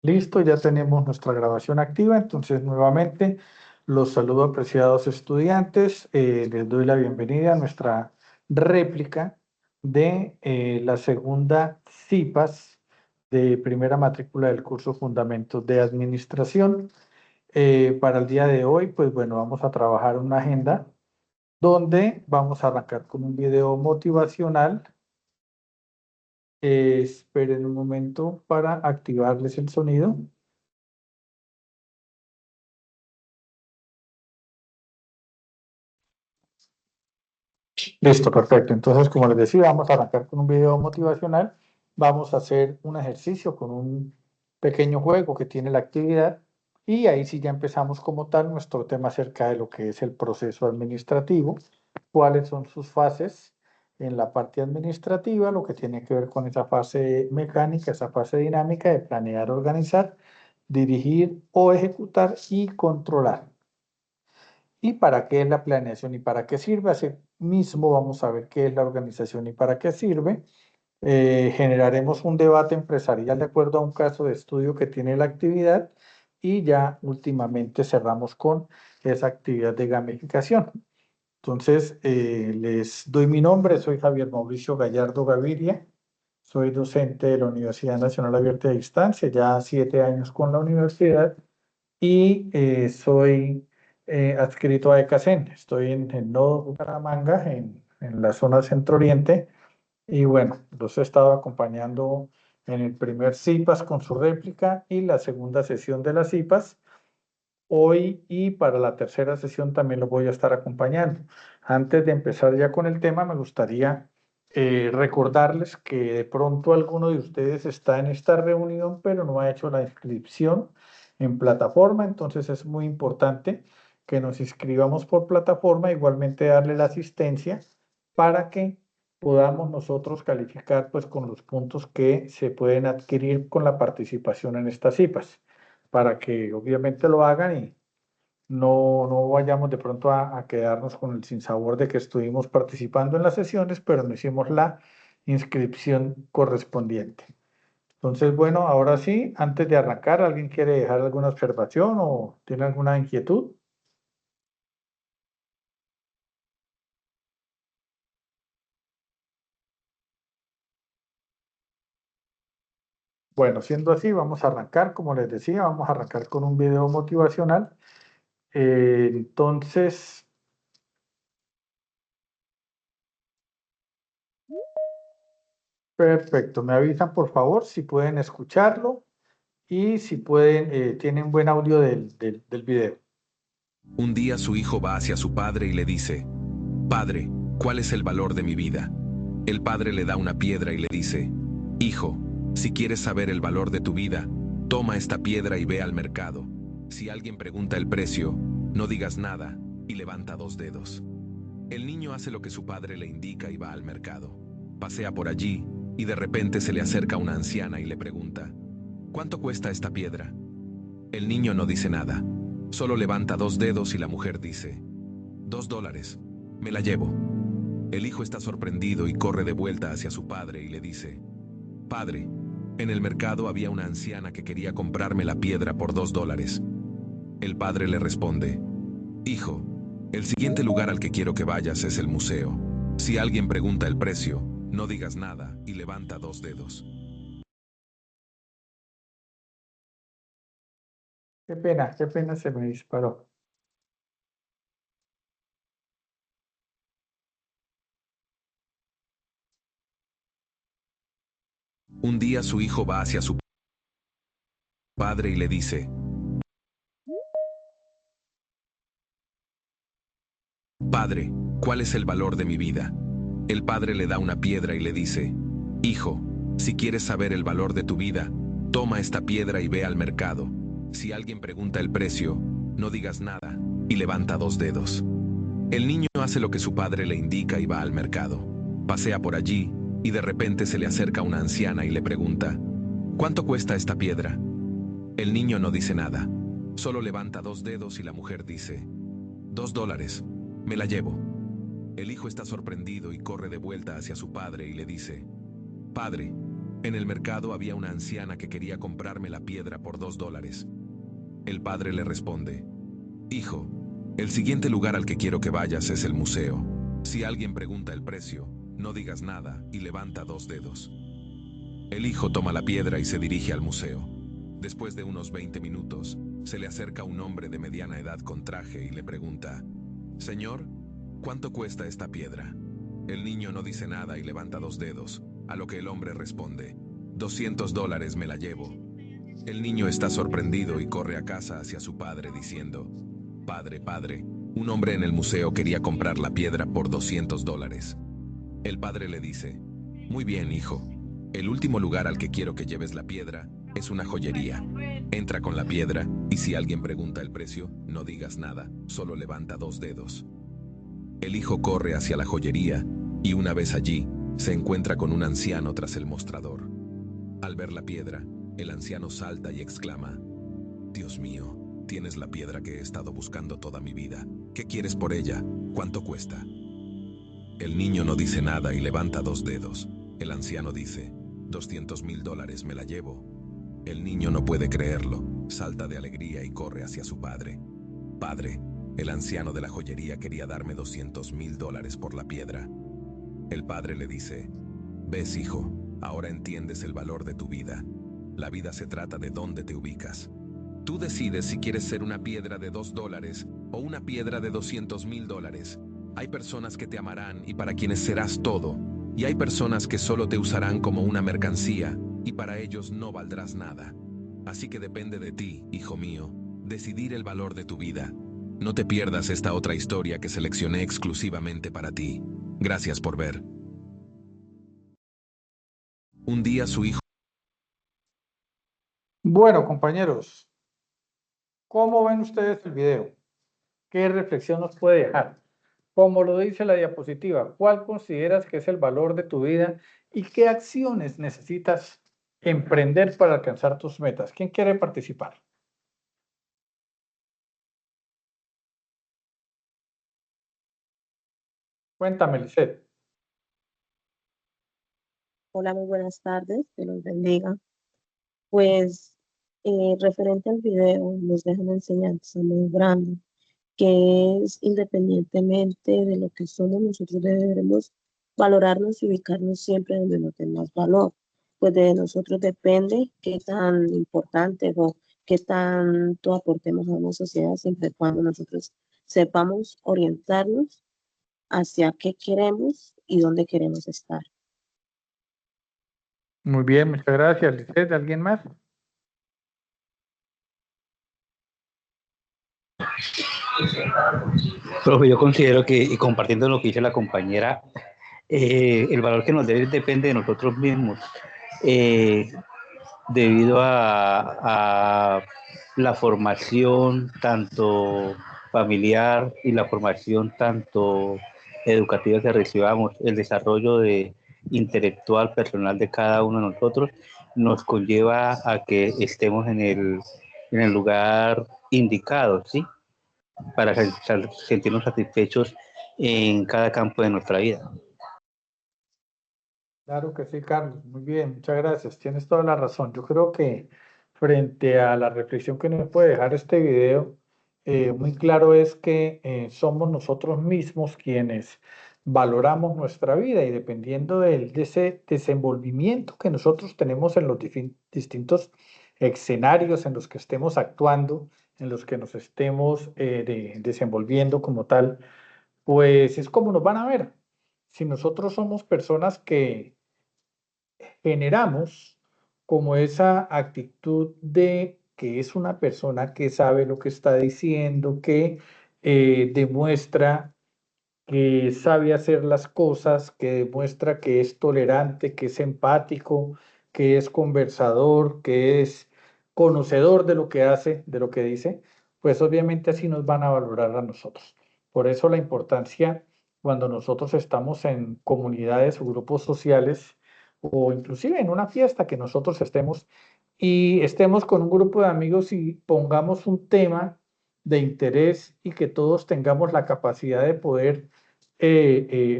Listo, ya tenemos nuestra grabación activa, entonces nuevamente los saludo apreciados estudiantes, les doy la bienvenida a nuestra réplica de la segunda CIPAS de primera matrícula del curso Fundamentos de Administración. Para el día de hoy, pues bueno, vamos a trabajar una agenda donde vamos a arrancar con un video motivacional. Esperen un momento para activarles el sonido. Listo, perfecto. Entonces, como les decía, vamos a arrancar con un video motivacional. Vamos a hacer un ejercicio con un pequeño juego que tiene la actividad y ahí sí ya empezamos como tal nuestro tema acerca de lo que es el proceso administrativo, cuáles son sus fases en la parte administrativa, lo que tiene que ver con esa fase mecánica, esa fase dinámica de planear, organizar, dirigir o ejecutar y controlar. ¿Y para qué es la planeación y para qué sirve? Así mismo vamos a ver qué es la organización y para qué sirve. Generaremos un debate empresarial de acuerdo a un caso de estudio que tiene la actividad y ya últimamente cerramos con esa actividad de gamificación. Entonces, les doy mi nombre, soy Javier Mauricio Gallardo Gaviria, soy docente de la Universidad Nacional Abierta de Distancia, ya 7 años con la universidad y soy adscrito a ECACEN. Estoy en el nodo Bucaramanga, en la zona centro-oriente, y bueno, los he estado acompañando en el primer CIPAS con su réplica y la segunda sesión de las CIPAS. Hoy y para la tercera sesión también lo voy a estar acompañando. Antes de empezar ya con el tema, me gustaría recordarles que de pronto alguno de ustedes está en esta reunión, pero no ha hecho la inscripción en plataforma, entonces es muy importante que nos inscribamos por plataforma, igualmente darle la asistencia para que podamos nosotros calificar pues con los puntos que se pueden adquirir con la participación en estas CIPAS para que obviamente lo hagan y no vayamos de pronto a quedarnos con el sinsabor de que estuvimos participando en las sesiones, pero no hicimos la inscripción correspondiente. Entonces, bueno, ahora sí, antes de arrancar, ¿alguien quiere dejar alguna observación o tiene alguna inquietud? Bueno, siendo así, vamos a arrancar, como les decía, vamos a arrancar con un video motivacional. Entonces, perfecto, me avisan por favor si pueden escucharlo y si pueden, tienen buen audio del video. Un día su hijo va hacia su padre y le dice, «Padre, ¿cuál es el valor de mi vida?». El padre le da una piedra y le dice, «Hijo, si quieres saber el valor de tu vida, toma esta piedra y ve al mercado. Si alguien pregunta el precio, no digas nada y levanta 2 dedos». El niño hace lo que su padre le indica y va al mercado. Pasea por allí y de repente se le acerca una anciana y le pregunta, «¿Cuánto cuesta esta piedra?». El niño no dice nada, solo levanta 2 dedos y la mujer dice, «$2, me la llevo». El hijo está sorprendido y corre de vuelta hacia su padre y le dice, «Padre, en el mercado había una anciana que quería comprarme la piedra por $2». El padre le responde, «Hijo, el siguiente lugar al que quiero que vayas es el museo. Si alguien pregunta el precio, no digas nada y levanta 2 dedos». Qué pena se me disparó. Un día su hijo va hacia su padre y le dice, «Padre, ¿cuál es el valor de mi vida?». El padre le da una piedra y le dice, «Hijo, si quieres saber el valor de tu vida, toma esta piedra y ve al mercado. Si alguien pregunta el precio, no digas nada y levanta 2 dedos». El niño hace lo que su padre le indica y va al mercado. Pasea por allí y de repente se le acerca una anciana y le pregunta, «¿Cuánto cuesta esta piedra?». El niño no dice nada, solo levanta 2 dedos y la mujer dice, $2, me la llevo». El hijo está sorprendido y corre de vuelta hacia su padre y le dice, «Padre, En el mercado había una anciana que quería comprarme la piedra por $2. El padre le responde, hijo, el siguiente lugar al que quiero que vayas es el museo. Si alguien pregunta el precio, no digas nada y levanta 2 dedos. El hijo toma la piedra y se dirige al museo. Después de unos 20 minutos, se le acerca un hombre de mediana edad con traje y le pregunta, señor, ¿cuánto cuesta esta piedra? El niño no dice nada y levanta 2 dedos, a lo que el hombre responde, $200 me la llevo. El niño está sorprendido y corre a casa hacia su padre diciendo, padre, padre, un hombre en el museo quería comprar la piedra por $200. El padre le dice, muy bien, hijo. El último lugar al que quiero que lleves la piedra es una joyería. Entra con la piedra y si alguien pregunta el precio, no digas nada, solo levanta 2 dedos. El hijo corre hacia la joyería y una vez allí, se encuentra con un anciano tras el mostrador. Al ver la piedra, el anciano salta y exclama, Dios mío, tienes la piedra que he estado buscando toda mi vida. ¿Qué quieres por ella? ¿Cuánto cuesta? El niño no dice nada y levanta 2 dedos. El anciano dice, $200,000 me la llevo. El niño no puede creerlo, salta de alegría y corre hacia su padre. Padre, el anciano de la joyería quería darme $200,000 por la piedra. El padre le dice, ves, hijo, ahora entiendes el valor de tu vida. La vida se trata de dónde te ubicas. Tú decides si quieres ser una piedra de $2 o una piedra de $200,000. Hay personas que te amarán y para quienes serás todo, y hay personas que solo te usarán como una mercancía y para ellos no valdrás nada. Así que depende de ti, hijo mío, decidir el valor de tu vida. No te pierdas esta otra historia que seleccioné exclusivamente para ti. Gracias por ver. Un día su hijo... Bueno, compañeros, ¿cómo ven ustedes el video? ¿Qué reflexión nos puede dejar? Como lo dice la diapositiva, ¿cuál consideras que es el valor de tu vida y qué acciones necesitas emprender para alcanzar tus metas? ¿Quién quiere participar? Cuéntame, Lisette. Hola, muy buenas tardes, que los bendiga. Pues referente al video, nos deja una enseñanza muy grande, que es independientemente de lo que somos, nosotros debemos valorarnos y ubicarnos siempre donde nos den más valor. Pues de nosotros depende qué tan importante o qué tanto aportemos a una sociedad, siempre y cuando nosotros sepamos orientarnos hacia qué queremos y dónde queremos estar. Muy bien, muchas gracias, Lisette. ¿Alguien más? Profe, yo considero que, y compartiendo lo que dice la compañera, el valor que nos debe depende de nosotros mismos, eh, debido a la formación tanto familiar y la formación tanto educativa que recibamos, el desarrollo intelectual, personal de cada uno de nosotros, nos conlleva a que estemos en el lugar indicado, ¿sí? Para sentirnos satisfechos en cada campo de nuestra vida. Claro que sí, Carlos. Muy bien, muchas gracias. Tienes toda la razón. Yo creo que frente a la reflexión que nos puede dejar este video, muy claro es que somos nosotros mismos quienes valoramos nuestra vida y dependiendo de ese desenvolvimiento que nosotros tenemos en los distintos escenarios en los que estemos actuando, en los que nos estemos desenvolviendo como tal, pues es como nos van a ver. Si nosotros somos personas que generamos como esa actitud de que es una persona que sabe lo que está diciendo, que demuestra que sabe hacer las cosas, que demuestra que es tolerante, que es empático, que es conversador, que es conocedor de lo que hace, de lo que dice, pues obviamente así nos van a valorar a nosotros. Por eso la importancia cuando nosotros estamos en comunidades o grupos sociales o inclusive en una fiesta que nosotros estemos y estemos con un grupo de amigos y pongamos un tema de interés y que todos tengamos la capacidad de poder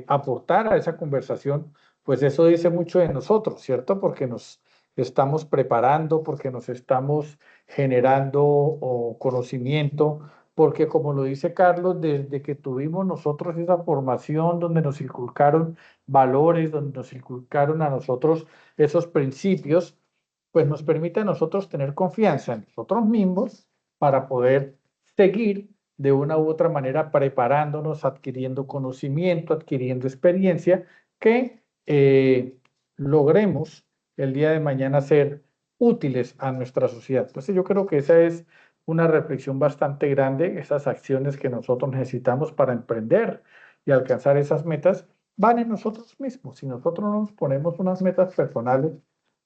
aportar a esa conversación, pues eso dice mucho de nosotros, ¿cierto? Porque nos estamos preparando, porque nos estamos generando conocimiento, porque como lo dice Carlos, desde que tuvimos nosotros esa formación donde nos inculcaron valores, donde nos inculcaron a nosotros esos principios, pues nos permite a nosotros tener confianza en nosotros mismos para poder seguir de una u otra manera preparándonos, adquiriendo conocimiento, adquiriendo experiencia, que logremos el día de mañana ser útiles a nuestra sociedad. Entonces yo creo que esa es una reflexión bastante grande, esas acciones que nosotros necesitamos para emprender y alcanzar esas metas van en nosotros mismos. Si nosotros no nos ponemos unas metas personales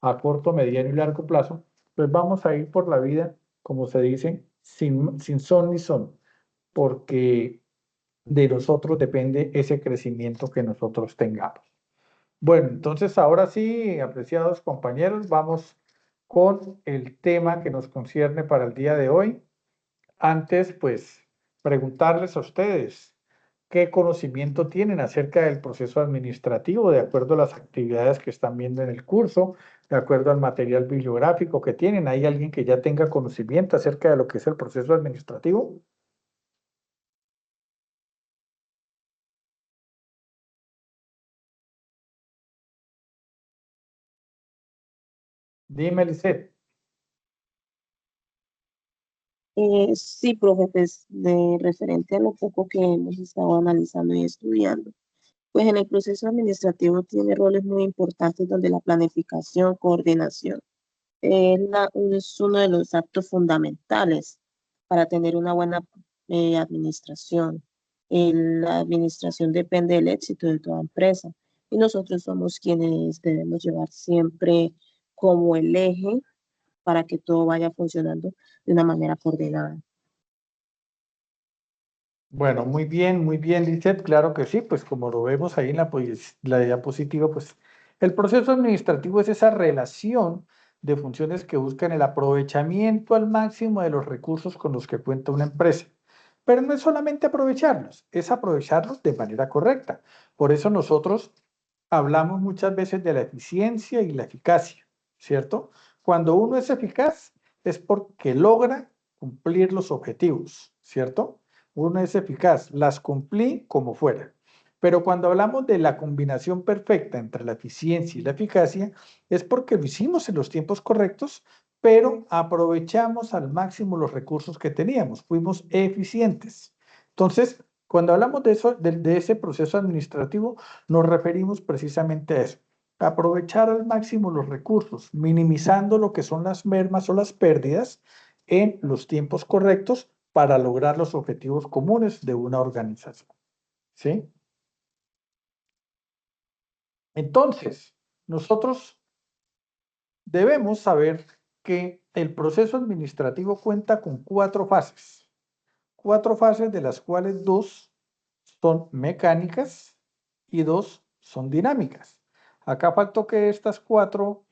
a corto, mediano y largo plazo, pues vamos a ir por la vida, como se dice, sin son ni son, porque de nosotros depende ese crecimiento que nosotros tengamos. Bueno, entonces ahora sí, apreciados compañeros, vamos con el tema que nos concierne para el día de hoy. Antes, pues, preguntarles a ustedes qué conocimiento tienen acerca del proceso administrativo de acuerdo a las actividades que están viendo en el curso, de acuerdo al material bibliográfico que tienen. ¿Hay alguien que ya tenga conocimiento acerca de lo que es el proceso administrativo? Dime, Lisette. Sí, profe, pues de referente a lo poco que hemos estado analizando y estudiando, pues en el proceso administrativo tiene roles muy importantes donde la planificación, coordinación, es uno de los actos fundamentales para tener una buena administración. La administración depende del éxito de toda empresa y nosotros somos quienes debemos llevar siempre como el eje para que todo vaya funcionando de una manera coordinada. Bueno, muy bien, Lizeth, claro que sí, pues como lo vemos ahí en la diapositiva, pues el proceso administrativo es esa relación de funciones que buscan el aprovechamiento al máximo de los recursos con los que cuenta una empresa. Pero no es solamente aprovecharlos, es aprovecharlos de manera correcta. Por eso nosotros hablamos muchas veces de la eficiencia y la eficacia, ¿cierto? Cuando uno es eficaz es porque logra cumplir los objetivos, ¿cierto? Uno es eficaz, las cumplí como fuera. Pero cuando hablamos de la combinación perfecta entre la eficiencia y la eficacia, es porque lo hicimos en los tiempos correctos, pero aprovechamos al máximo los recursos que teníamos, fuimos eficientes. Entonces, cuando hablamos de eso, de ese proceso administrativo, nos referimos precisamente a eso, aprovechar al máximo los recursos, minimizando lo que son las mermas o las pérdidas en los tiempos correctos para lograr los objetivos comunes de una organización. ¿Sí? Entonces, nosotros debemos saber que el proceso administrativo cuenta con cuatro fases de las cuales dos son mecánicas y dos son dinámicas. Acá faltó que estas cuatro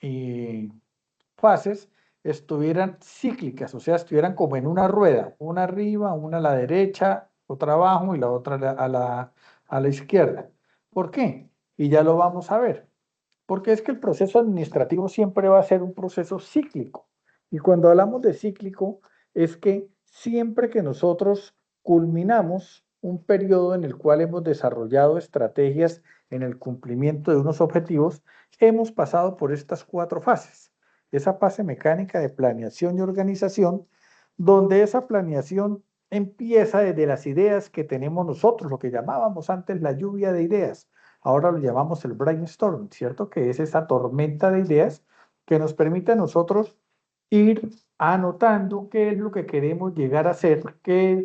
fases estuvieran cíclicas, o sea, estuvieran como en una rueda, una arriba, una a la derecha, otra abajo y la otra a la izquierda. ¿Por qué? Y ya lo vamos a ver. Porque es que el proceso administrativo siempre va a ser un proceso cíclico. Y cuando hablamos de cíclico, es que siempre que nosotros culminamos un periodo en el cual hemos desarrollado estrategias en el cumplimiento de unos objetivos, hemos pasado por estas cuatro fases. Esa fase mecánica de planeación y organización, donde esa planeación empieza desde las ideas que tenemos nosotros, lo que llamábamos antes la lluvia de ideas. Ahora lo llamamos el brainstorm, ¿cierto? Que es esa tormenta de ideas que nos permite a nosotros ir anotando qué es lo que queremos llegar a hacer,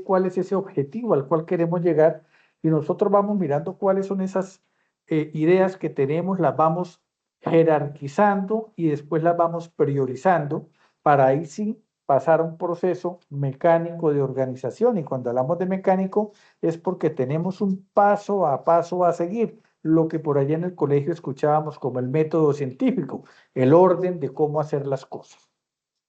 cuál es ese objetivo al cual queremos llegar, y nosotros vamos mirando cuáles son esas ideas que tenemos, las vamos jerarquizando y después las vamos priorizando para ahí sí pasar a un proceso mecánico de organización. Y cuando hablamos de mecánico es porque tenemos un paso a seguir, lo que por allá en el colegio escuchábamos como el método científico, el orden de cómo hacer las cosas,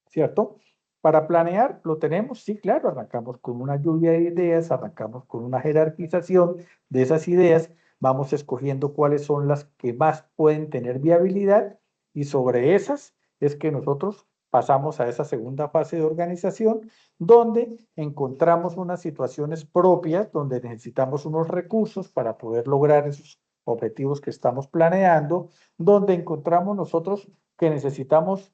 ¿cierto? Para planear, ¿lo tenemos? Sí, claro, arrancamos con una lluvia de ideas, arrancamos con una jerarquización de esas ideas, vamos escogiendo cuáles son las que más pueden tener viabilidad y sobre esas es que nosotros pasamos a esa segunda fase de organización donde encontramos unas situaciones propias, donde necesitamos unos recursos para poder lograr esos objetivos que estamos planeando, donde encontramos nosotros que necesitamos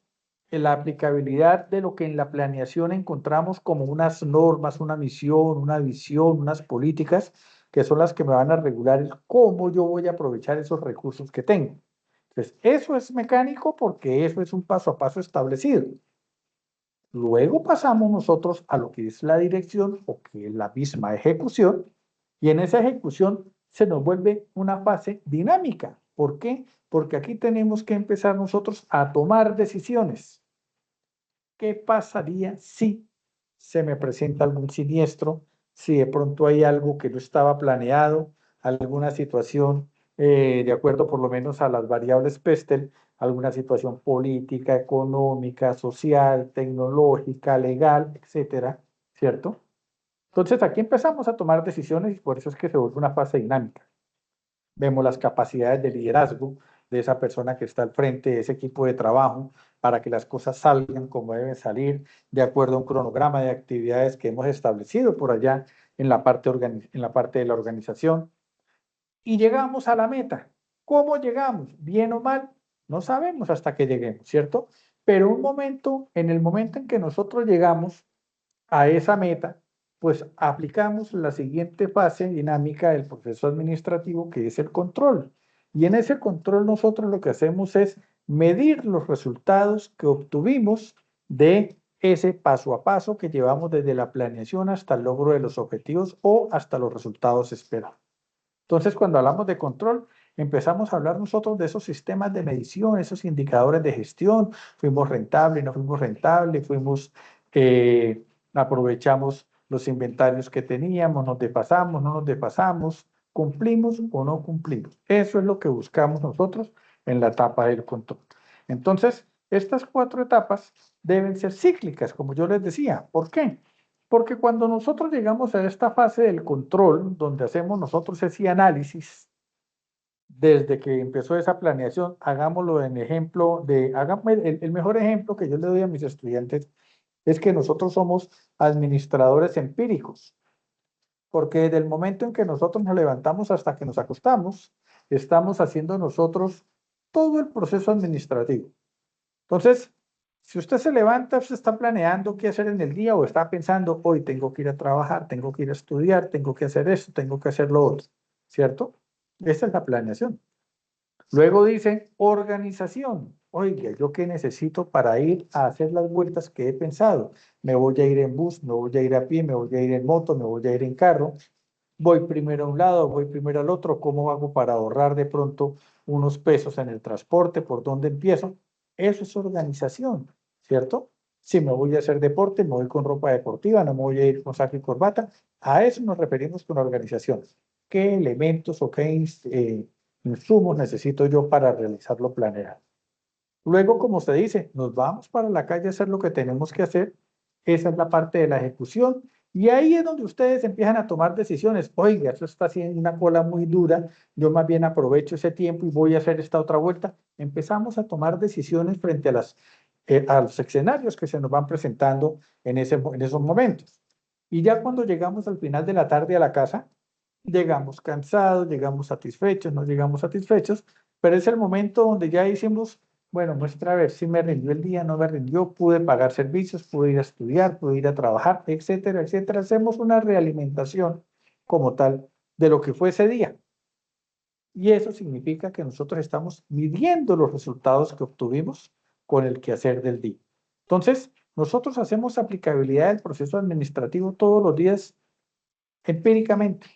la aplicabilidad de lo que en la planeación encontramos como unas normas, una misión, una visión, unas políticas que son las que me van a regular el cómo yo voy a aprovechar esos recursos que tengo. Entonces, eso es mecánico porque eso es un paso a paso establecido. Luego pasamos nosotros a lo que es la dirección o que es la misma ejecución y en esa ejecución se nos vuelve una fase dinámica. ¿Por qué? Porque aquí tenemos que empezar nosotros a tomar decisiones. ¿Qué pasaría si se me presenta algún siniestro? Si de pronto hay algo que no estaba planeado, alguna situación, de acuerdo por lo menos a las variables Pestel, alguna situación política, económica, social, tecnológica, legal, etcétera, ¿cierto? Entonces aquí empezamos a tomar decisiones y por eso es que se vuelve una fase dinámica. Vemos las capacidades de liderazgo de esa persona que está al frente de ese equipo de trabajo para que las cosas salgan como deben salir, de acuerdo a un cronograma de actividades que hemos establecido por allá en la parte de la organización. Y llegamos a la meta. ¿Cómo llegamos? ¿Bien o mal? No sabemos hasta que lleguemos, ¿cierto? Pero en el momento en que nosotros llegamos a esa meta, pues aplicamos la siguiente fase dinámica del proceso administrativo, que es el control. Y en ese control nosotros lo que hacemos es medir los resultados que obtuvimos de ese paso a paso que llevamos desde la planeación hasta el logro de los objetivos o hasta los resultados esperados. Entonces, cuando hablamos de control, empezamos a hablar nosotros de esos sistemas de medición, esos indicadores de gestión. Fuimos rentables, no fuimos rentables, aprovechamos los inventarios que teníamos, nos desfasamos, no nos desfasamos, cumplimos o no cumplimos. Eso es lo que buscamos nosotros en la etapa del control. Entonces, estas 4 etapas deben ser cíclicas, como yo les decía. ¿Por qué? Porque cuando nosotros llegamos a esta fase del control, donde hacemos nosotros ese análisis, desde que empezó esa planeación, hagámoslo en ejemplo el mejor ejemplo que yo le doy a mis estudiantes es que nosotros somos administradores empíricos, porque desde el momento en que nosotros nos levantamos hasta que nos acostamos, estamos haciendo nosotros todo el proceso administrativo. Entonces, si usted se levanta, usted está planeando qué hacer en el día o está pensando, hoy tengo que ir a trabajar, tengo que ir a estudiar, tengo que hacer esto, tengo que hacer lo otro, ¿cierto? Esa es la planeación. Luego dice organización. Oiga, ¿yo qué necesito para ir a hacer las vueltas que he pensado? Me voy a ir en bus, me voy a ir a pie, me voy a ir en moto, me voy a ir en carro. Voy primero a un lado, voy primero al otro. ¿Cómo hago para ahorrar de pronto unos pesos en el transporte? ¿Por dónde empiezo? Eso es organización, ¿cierto? Si me voy a hacer deporte, me voy con ropa deportiva, no me voy a ir con saco y corbata. A eso nos referimos con organización. ¿Qué elementos o qué insumos necesito yo para realizar lo planeado? Luego, como se dice, nos vamos para la calle a hacer lo que tenemos que hacer. Esa es la parte de la ejecución. Y ahí es donde ustedes empiezan a tomar decisiones. Oiga, eso está haciendo una cola muy dura. Yo más bien aprovecho ese tiempo y voy a hacer esta otra vuelta. Empezamos a tomar decisiones frente a los escenarios que se nos van presentando en esos momentos. Y ya cuando llegamos al final de la tarde a la casa, llegamos cansados, llegamos satisfechos, no llegamos satisfechos, pero es el momento donde ya hicimos, bueno, muestra a ver si me rindió el día, no me rindió, pude pagar servicios, pude ir a estudiar, pude ir a trabajar, etcétera, etcétera. Hacemos una realimentación como tal de lo que fue ese día. Y eso significa que nosotros estamos midiendo los resultados que obtuvimos con el quehacer del día. Entonces, nosotros hacemos aplicabilidad del proceso administrativo todos los días empíricamente.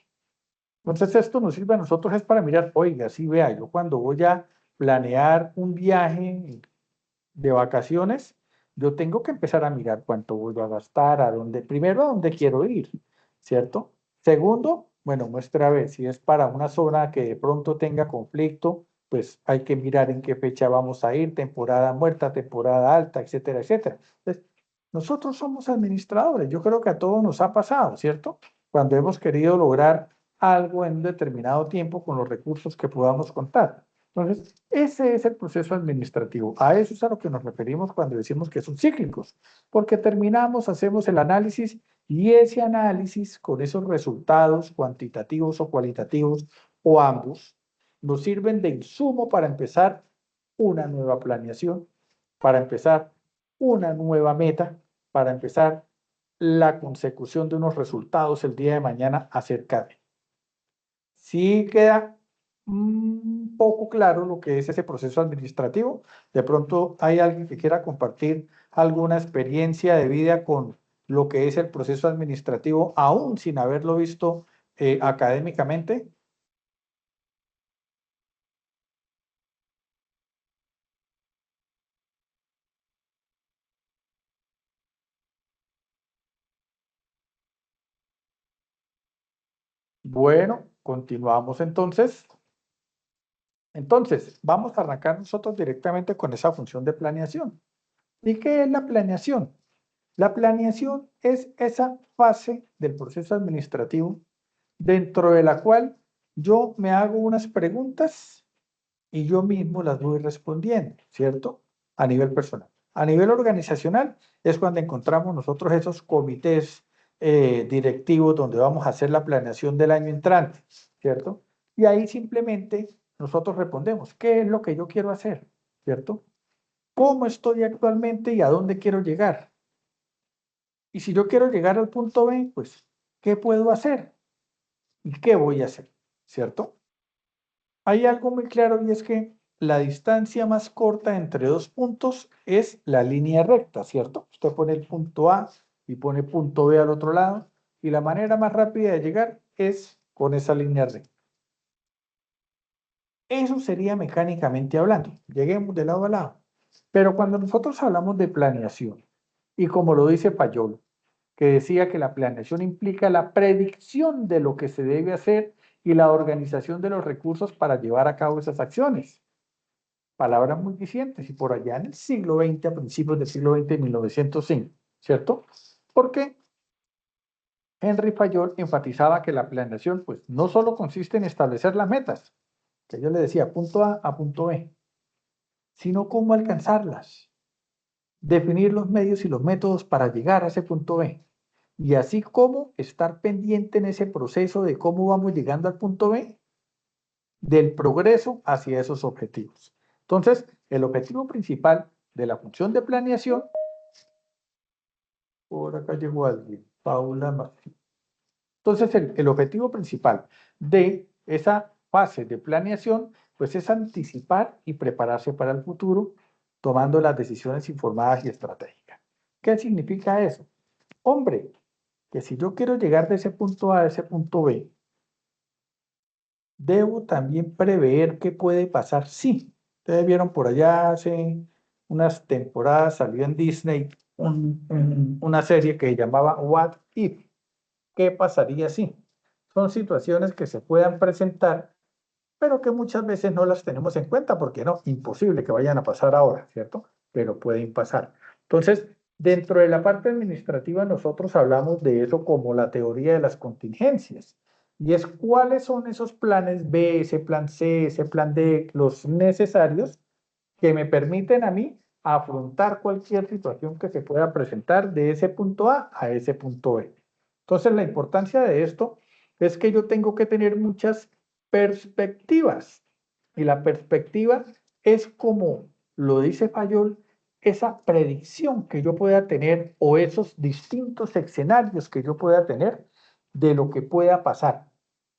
Entonces, esto nos sirve a nosotros es para mirar, oiga, sí, vea, yo cuando voy a planear un viaje de vacaciones, yo tengo que empezar a mirar cuánto voy a gastar, primero, a dónde quiero ir, ¿cierto? Segundo, bueno, muestra a ver si es para una zona que de pronto tenga conflicto, pues hay que mirar en qué fecha vamos a ir, temporada muerta, temporada alta, etcétera, etcétera. Entonces, nosotros somos administradores, yo creo que a todos nos ha pasado, ¿cierto? Cuando hemos querido lograr algo en un determinado tiempo con los recursos que podamos contar. Entonces, ese es el proceso administrativo. A eso es a lo que nos referimos cuando decimos que son cíclicos, porque terminamos, hacemos el análisis y ese análisis con esos resultados cuantitativos o cualitativos o ambos nos sirven de insumo para empezar una nueva planeación, para empezar una nueva meta, para empezar la consecución de unos resultados el día de mañana acerca de. Sí queda un poco claro lo que es ese proceso administrativo. De pronto hay alguien que quiera compartir alguna experiencia de vida con lo que es el proceso administrativo, aún sin haberlo visto académicamente. Bueno, continuamos entonces. Entonces, vamos a arrancar nosotros directamente con esa función de planeación. ¿Y qué es la planeación? La planeación es esa fase del proceso administrativo dentro de la cual yo me hago unas preguntas y yo mismo las voy respondiendo, ¿cierto? A nivel personal. A nivel organizacional es cuando encontramos nosotros esos comités directivos donde vamos a hacer la planeación del año entrante, ¿cierto? Y ahí simplemente nosotros respondemos, ¿qué es lo que yo quiero hacer? ¿Cierto? ¿Cómo estoy actualmente y a dónde quiero llegar? Y si yo quiero llegar al punto B, pues, ¿qué puedo hacer? ¿Y qué voy a hacer? ¿Cierto? Hay algo muy claro y es que la distancia más corta entre dos puntos es la línea recta, ¿cierto? Usted pone el punto A y pone punto B al otro lado y la manera más rápida de llegar es con esa línea recta. Eso sería mecánicamente hablando. Lleguemos de lado a lado. Pero cuando nosotros hablamos de planeación, y como lo dice Payol, que decía que la planeación implica la predicción de lo que se debe hacer y la organización de los recursos para llevar a cabo esas acciones. Palabras muy dicientes y por allá en el siglo XX, a principios del siglo XX, 1905, ¿cierto? Porque Henry Fayol enfatizaba que la planeación pues no solo consiste en establecer las metas, que yo le decía punto A punto B, sino cómo alcanzarlas, definir los medios y los métodos para llegar a ese punto B, y así como estar pendiente en ese proceso de cómo vamos llegando al punto B, del progreso hacia esos objetivos. Entonces, el objetivo principal de la función de planeación, por acá llegó alguien, Paula Martín. Entonces, el objetivo principal de esa fase de planeación, pues es anticipar y prepararse para el futuro, tomando las decisiones informadas y estratégicas. ¿Qué significa eso? Hombre, que si yo quiero llegar de ese punto A a ese punto B, debo también prever qué puede pasar si. Ustedes vieron por allá hace unas temporadas, salió en Disney una serie que se llamaba What If. ¿Qué pasaría si? Son situaciones que se puedan presentar, pero que muchas veces no las tenemos en cuenta porque no, imposible que vayan a pasar ahora, ¿cierto? Pero pueden pasar. Entonces, dentro de la parte administrativa nosotros hablamos de eso como la teoría de las contingencias. Y es cuáles son esos planes B, ese plan C, ese plan D, los necesarios que me permiten a mí afrontar cualquier situación que se pueda presentar de ese punto A ese punto B. Entonces, la importancia de esto es que yo tengo que tener muchas perspectivas. Y la perspectiva es como lo dice Fayol, esa predicción que yo pueda tener o esos distintos escenarios que yo pueda tener de lo que pueda pasar.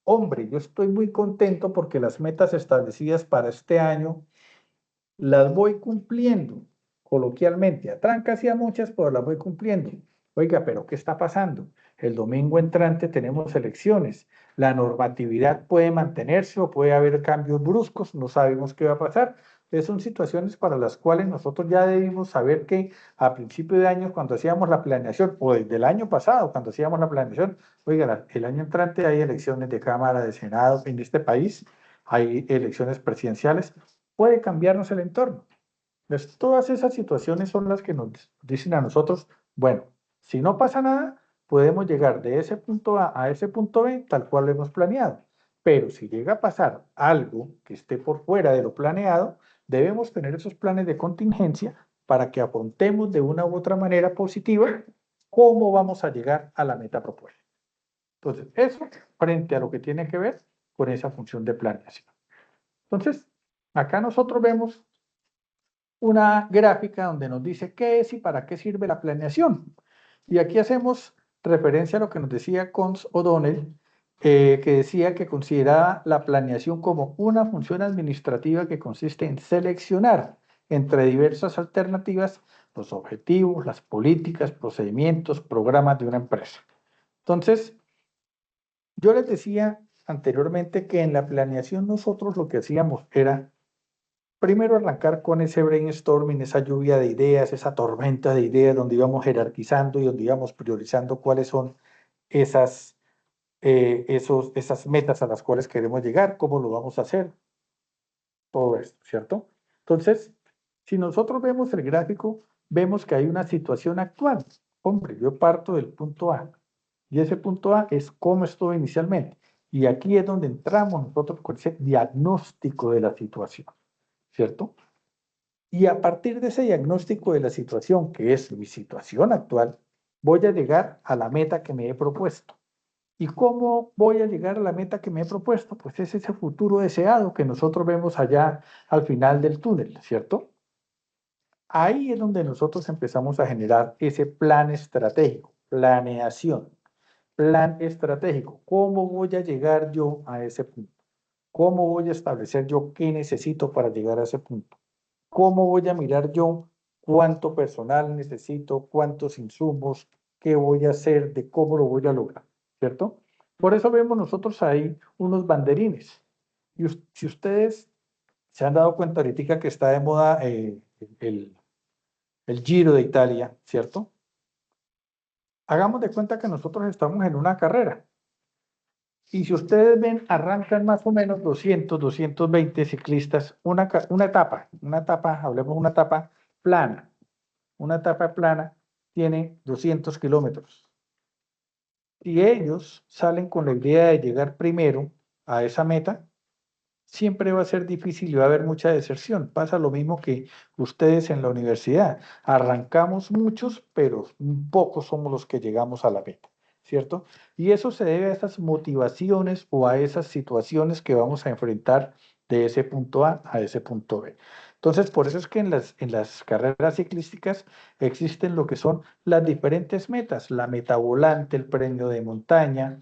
Hombre, yo estoy muy contento porque las metas establecidas para este año las voy cumpliendo coloquialmente, a trancas y a muchas, pero las voy cumpliendo. Oiga, pero ¿qué está pasando? El domingo entrante tenemos elecciones. La normatividad puede mantenerse o puede haber cambios bruscos, no sabemos qué va a pasar. Entonces son situaciones para las cuales nosotros ya debimos saber que a principio de año, cuando hacíamos la planeación, o desde el año pasado, cuando hacíamos la planeación, oiga, el año entrante hay elecciones de Cámara, de Senado en este país, hay elecciones presidenciales, puede cambiarnos el entorno. Entonces, todas esas situaciones son las que nos dicen a nosotros, bueno, si no pasa nada, podemos llegar de ese punto A ese punto B tal cual lo hemos planeado. Pero si llega a pasar algo que esté por fuera de lo planeado, debemos tener esos planes de contingencia para que afrontemos de una u otra manera positiva cómo vamos a llegar a la meta propuesta. Entonces, eso frente a lo que tiene que ver con esa función de planeación. Entonces, acá nosotros vemos una gráfica donde nos dice qué es y para qué sirve la planeación. Y aquí hacemos referencia a lo que nos decía Cons O'Donnell, que decía que consideraba la planeación como una función administrativa que consiste en seleccionar entre diversas alternativas los objetivos, las políticas, procedimientos, programas de una empresa. Entonces, yo les decía anteriormente que en la planeación nosotros lo que hacíamos era primero arrancar con ese brainstorming, esa lluvia de ideas, esa tormenta de ideas donde íbamos jerarquizando y donde íbamos priorizando cuáles son esas, esas metas a las cuales queremos llegar, cómo lo vamos a hacer, todo esto, ¿cierto? Entonces, si nosotros vemos el gráfico, vemos que hay una situación actual. Hombre, yo parto del punto A y ese punto A es cómo estuvo inicialmente. Y aquí es donde entramos nosotros con ese diagnóstico de la situación, ¿cierto? Y a partir de ese diagnóstico de la situación, que es mi situación actual, voy a llegar a la meta que me he propuesto. ¿Y cómo voy a llegar a la meta que me he propuesto? Pues es ese futuro deseado que nosotros vemos allá al final del túnel, ¿cierto? Ahí es donde nosotros empezamos a generar ese plan estratégico, planeación, plan estratégico. ¿Cómo voy a llegar yo a ese punto? ¿Cómo voy a establecer yo qué necesito para llegar a ese punto? ¿Cómo voy a mirar yo cuánto personal necesito, cuántos insumos, qué voy a hacer, de cómo lo voy a lograr? ¿Cierto? Por eso vemos nosotros ahí unos banderines. Y si ustedes se han dado cuenta ahorita que está de moda el, el Giro de Italia, ¿cierto? Hagamos de cuenta que nosotros estamos en una carrera. Y si ustedes ven, arrancan más o menos 200, 220 ciclistas, una etapa, hablemos de una etapa plana. Una etapa plana tiene 200 kilómetros. Si ellos salen con la idea de llegar primero a esa meta, siempre va a ser difícil y va a haber mucha deserción. Pasa lo mismo que ustedes en la universidad. Arrancamos muchos, pero pocos somos los que llegamos a la meta, ¿cierto? Y eso se debe a esas motivaciones o a esas situaciones que vamos a enfrentar de ese punto A a ese punto B. Entonces, por eso es que en las carreras ciclísticas existen lo que son las diferentes metas, la meta volante, el premio de montaña.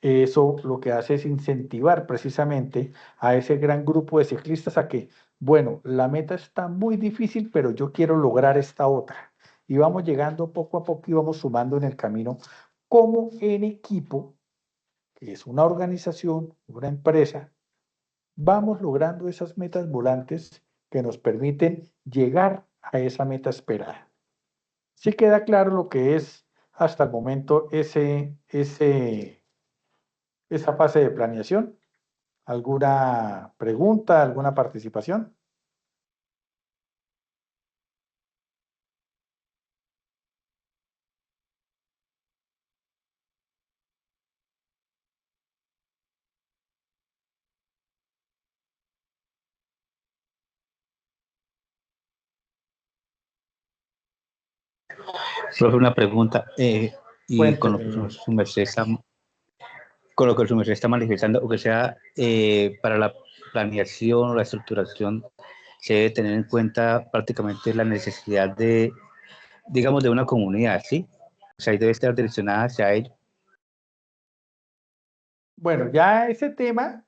Eso lo que hace es incentivar precisamente a ese gran grupo de ciclistas a que, bueno, la meta está muy difícil, pero yo quiero lograr esta otra. Y vamos llegando poco a poco y vamos sumando en el camino como en equipo, que es una organización, una empresa, vamos logrando esas metas volantes que nos permiten llegar a esa meta esperada. Sí queda claro lo que es hasta el momento esa fase de planeación. ¿Alguna pregunta, alguna participación? Solo una pregunta, y con lo que Cuénteme. su merced está, con lo que su merced está manifestando, o que sea, para la planeación o la estructuración, se debe tener en cuenta prácticamente la necesidad de, digamos, de una comunidad, ¿sí? O sea, ahí debe estar direccionada hacia ello. Bueno, ya ese tema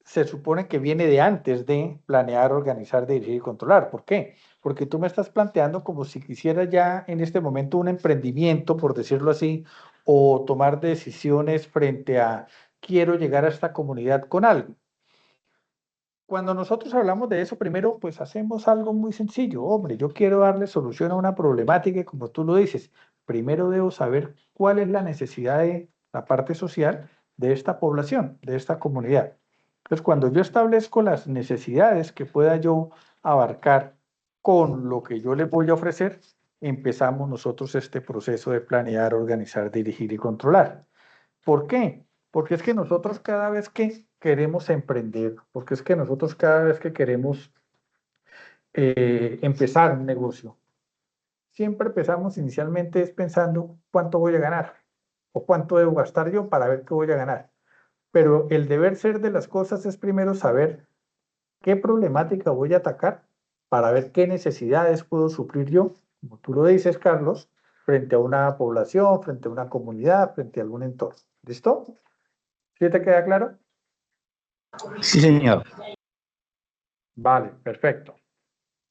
se supone que viene de antes de planear, organizar, dirigir y controlar. ¿Por qué? Porque tú me estás planteando como si quisieras ya en este momento un emprendimiento, por decirlo así, o tomar decisiones frente a quiero llegar a esta comunidad con algo. Cuando nosotros hablamos de eso, primero, pues hacemos algo muy sencillo. Hombre, yo quiero darle solución a una problemática y como tú lo dices, primero debo saber cuál es la necesidad de la parte social de esta población, de esta comunidad. Entonces, cuando yo establezco las necesidades que pueda yo abarcar con lo que yo les voy a ofrecer, empezamos nosotros este proceso de planear, organizar, dirigir y controlar. ¿Por qué? Porque es que nosotros cada vez que queremos emprender, porque es que nosotros cada vez que queremos empezar un negocio, siempre empezamos inicialmente es pensando cuánto voy a ganar o cuánto debo gastar yo para ver qué voy a ganar. Pero el deber ser de las cosas es primero saber qué problemática voy a atacar para ver qué necesidades puedo suplir yo, como tú lo dices, Carlos, frente a una población, frente a una comunidad, frente a algún entorno. ¿Listo? ¿Sí te queda claro? Sí, señor. Vale, perfecto.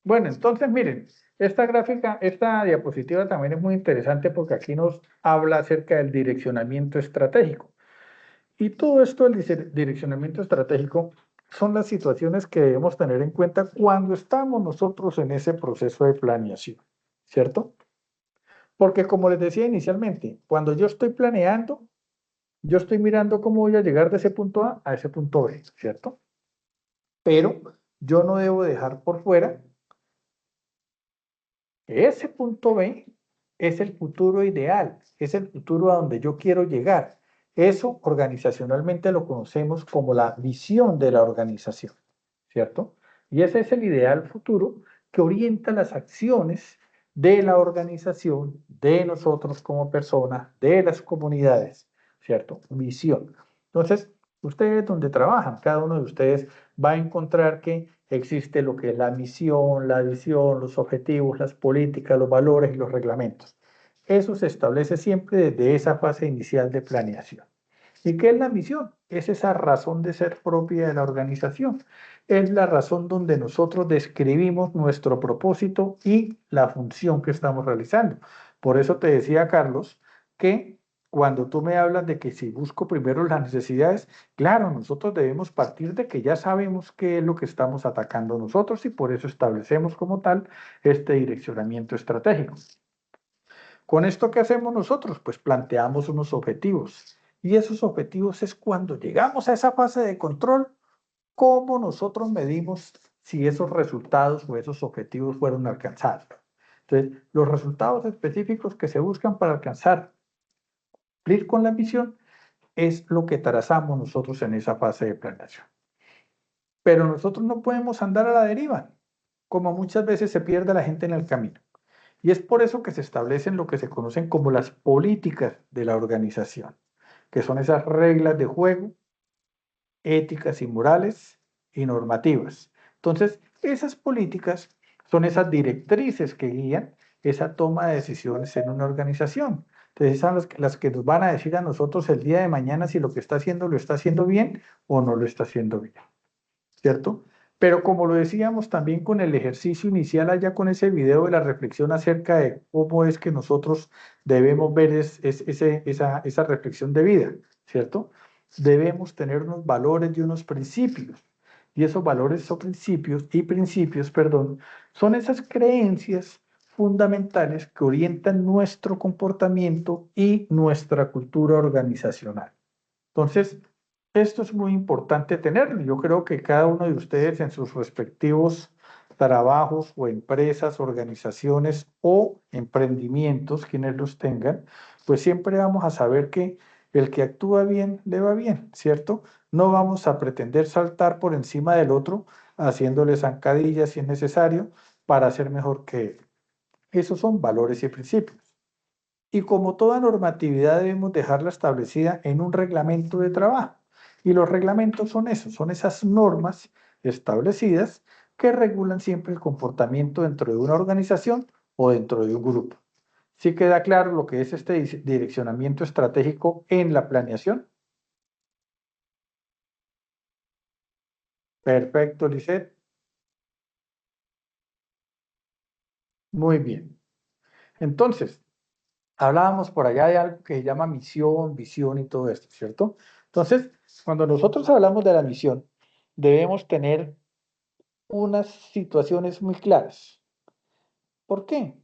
Bueno, entonces miren, esta gráfica, esta diapositiva también es muy interesante porque aquí nos habla acerca del direccionamiento estratégico. Y todo esto del direccionamiento estratégico son las situaciones que debemos tener en cuenta cuando estamos nosotros en ese proceso de planeación, ¿cierto? Porque como les decía inicialmente, cuando yo estoy planeando, yo estoy mirando cómo voy a llegar de ese punto A ese punto B, ¿cierto? Pero yo no debo dejar por fuera que ese punto B es el futuro ideal, es el futuro a donde yo quiero llegar. Eso organizacionalmente lo conocemos como la visión de la organización, ¿cierto? Y ese es el ideal futuro que orienta las acciones de la organización, de nosotros como personas, de las comunidades, ¿cierto? Visión. Entonces, ustedes donde trabajan, cada uno de ustedes va a encontrar que existe lo que es la misión, la visión, los objetivos, las políticas, los valores y los reglamentos. Eso se establece siempre desde esa fase inicial de planeación. ¿Y qué es la misión? Es esa razón de ser propia de la organización. Es la razón donde nosotros describimos nuestro propósito y la función que estamos realizando. Por eso te decía, Carlos, que cuando tú me hablas de que si busco primero las necesidades, claro, nosotros debemos partir de que ya sabemos qué es lo que estamos atacando nosotros y por eso establecemos como tal este direccionamiento estratégico. ¿Con esto qué hacemos nosotros? Pues planteamos unos objetivos. Y esos objetivos es cuando llegamos a esa fase de control, cómo nosotros medimos si esos resultados o esos objetivos fueron alcanzados. Entonces, los resultados específicos que se buscan para alcanzar, cumplir con la misión, es lo que trazamos nosotros en esa fase de planeación. Pero nosotros no podemos andar a la deriva, como muchas veces se pierde la gente en el camino. Y es por eso que se establecen lo que se conocen como las políticas de la organización, que son esas reglas de juego, éticas y morales y normativas. Entonces, esas políticas son esas directrices que guían esa toma de decisiones en una organización. Entonces, son las que nos van a decir a nosotros el día de mañana si lo que está haciendo lo está haciendo bien o no lo está haciendo bien. ¿Cierto? Pero como lo decíamos también con el ejercicio inicial allá con ese video de la reflexión acerca de cómo es que nosotros debemos ver esa reflexión de vida, ¿cierto? Debemos tener unos valores y unos principios. Y esos valores o principios, perdón, son esas creencias fundamentales que orientan nuestro comportamiento y nuestra cultura organizacional. Entonces, esto es muy importante tenerlo. Yo creo que cada uno de ustedes en sus respectivos trabajos o empresas, organizaciones o emprendimientos, quienes los tengan, pues siempre vamos a saber que el que actúa bien le va bien, ¿cierto? No vamos a pretender saltar por encima del otro haciéndole zancadillas si es necesario para ser mejor que él. Esos son valores y principios. Y como toda normatividad debemos dejarla establecida en un reglamento de trabajo. Y los reglamentos son eso, son esas normas establecidas que regulan siempre el comportamiento dentro de una organización o dentro de un grupo. ¿Sí queda claro lo que es este direccionamiento estratégico en la planeación? Perfecto, Lisette. Muy bien. Entonces, hablábamos por allá de algo que se llama misión, visión y todo esto, ¿cierto? Entonces, cuando nosotros hablamos de la misión, debemos tener unas situaciones muy claras. ¿Por qué?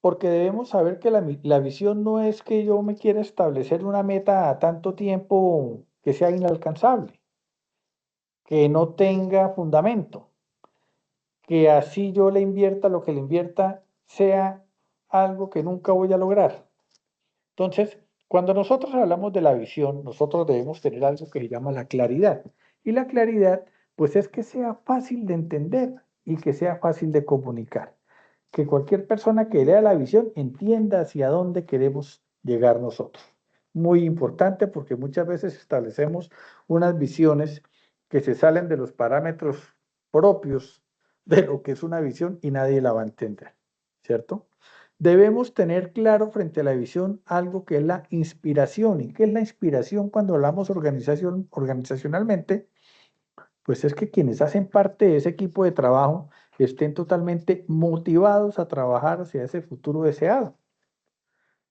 Porque debemos saber que la visión no es que yo me quiera establecer una meta a tanto tiempo que sea inalcanzable, que no tenga fundamento, que así yo le invierta lo que le invierta sea algo que nunca voy a lograr. Entonces, cuando nosotros hablamos de la visión, nosotros debemos tener algo que se llama la claridad. Y la claridad, pues es que sea fácil de entender y que sea fácil de comunicar. Que cualquier persona que lea la visión entienda hacia dónde queremos llegar nosotros. Muy importante porque muchas veces establecemos unas visiones que se salen de los parámetros propios de lo que es una visión y nadie la va a entender, ¿cierto? Debemos tener claro frente a la visión algo que es la inspiración. ¿Y qué es la inspiración cuando hablamos organizacionalmente? Pues es que quienes hacen parte de ese equipo de trabajo estén totalmente motivados a trabajar hacia ese futuro deseado.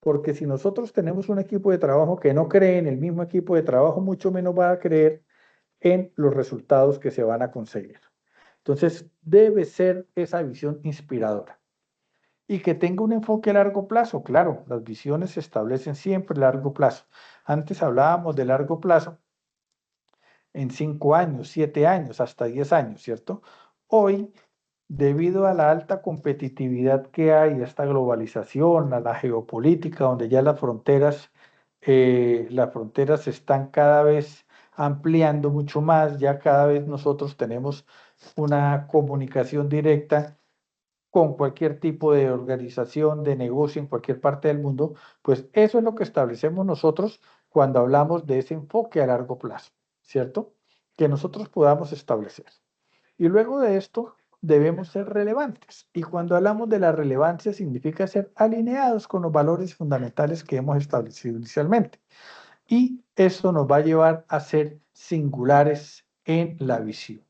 Porque si nosotros tenemos un equipo de trabajo que no cree en el mismo equipo de trabajo, mucho menos va a creer en los resultados que se van a conseguir. Entonces, debe ser esa visión inspiradora. Y que tenga un enfoque a largo plazo. Claro, las visiones se establecen siempre a largo plazo. Antes hablábamos de largo plazo en 5 años, 7 años, hasta 10 años, ¿cierto? Hoy, debido a la alta competitividad que hay, a esta globalización, a la geopolítica, donde ya las fronteras se están cada vez ampliando mucho más, ya cada vez nosotros tenemos una comunicación directa con cualquier tipo de organización, de negocio en cualquier parte del mundo, pues eso es lo que establecemos nosotros cuando hablamos de ese enfoque a largo plazo, ¿cierto? Que nosotros podamos establecer. Y luego de esto debemos ser relevantes. Y cuando hablamos de la relevancia significa ser alineados con los valores fundamentales que hemos establecido inicialmente. Y eso nos va a llevar a ser singulares en la visión,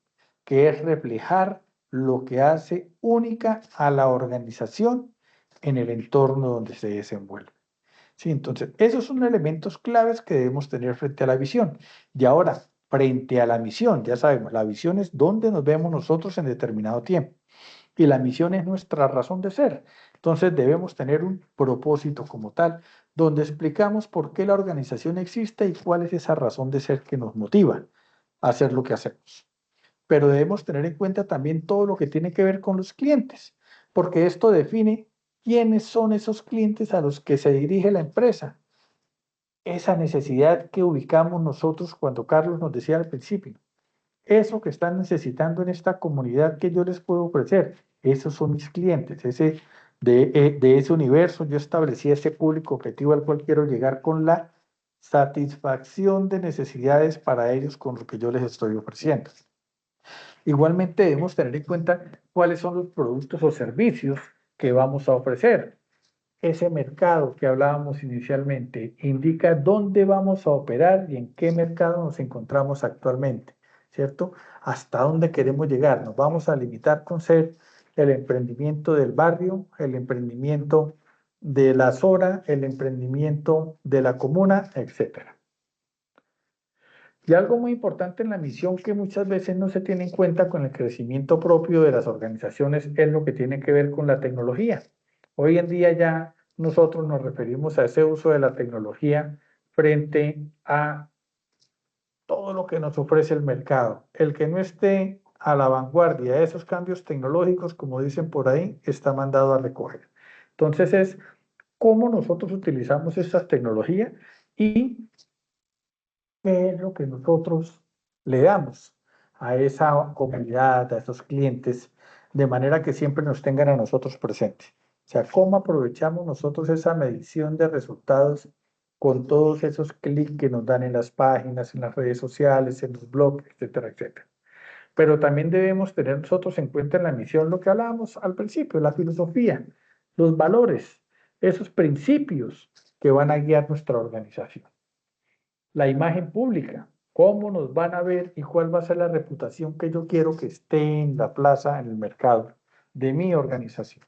que es reflejar lo que hace única a la organización en el entorno donde se desenvuelve. Sí, entonces, esos son elementos claves que debemos tener frente a la visión. Y ahora, frente a la misión, ya sabemos, la visión es dónde nos vemos nosotros en determinado tiempo. Y la misión es nuestra razón de ser. Entonces debemos tener un propósito como tal, donde explicamos por qué la organización existe y cuál es esa razón de ser que nos motiva a hacer lo que hacemos. Pero debemos tener en cuenta también todo lo que tiene que ver con los clientes, porque esto define quiénes son esos clientes a los que se dirige la empresa. Esa necesidad que ubicamos nosotros cuando Carlos nos decía al principio. Eso que están necesitando en esta comunidad que yo les puedo ofrecer, esos son mis clientes. De ese universo yo establecí ese público objetivo al cual quiero llegar con la satisfacción de necesidades para ellos con lo que yo les estoy ofreciendo. Igualmente debemos tener en cuenta cuáles son los productos o servicios que vamos a ofrecer. Ese mercado que hablábamos inicialmente indica dónde vamos a operar y en qué mercado nos encontramos actualmente, ¿cierto? Hasta dónde queremos llegar. Nos vamos a limitar con ser el emprendimiento del barrio, el emprendimiento de la zona, el emprendimiento de la comuna, etcétera. Y algo muy importante en la misión que muchas veces no se tiene en cuenta con el crecimiento propio de las organizaciones es lo que tiene que ver con la tecnología. Hoy en día ya nosotros nos referimos a ese uso de la tecnología frente a todo lo que nos ofrece el mercado. El que no esté a la vanguardia de esos cambios tecnológicos, como dicen por ahí, está mandado a recoger. Entonces es cómo nosotros utilizamos estas tecnologías y qué es lo que nosotros le damos a esa comunidad, a esos clientes, de manera que siempre nos tengan a nosotros presentes. O sea, cómo aprovechamos nosotros esa medición de resultados con todos esos clics que nos dan en las páginas, en las redes sociales, en los blogs, etcétera, etcétera. Pero también debemos tener nosotros en cuenta en la misión lo que hablábamos al principio, la filosofía, los valores, esos principios que van a guiar nuestra organización. La imagen pública, cómo nos van a ver y cuál va a ser la reputación que yo quiero que esté en la plaza, en el mercado de mi organización.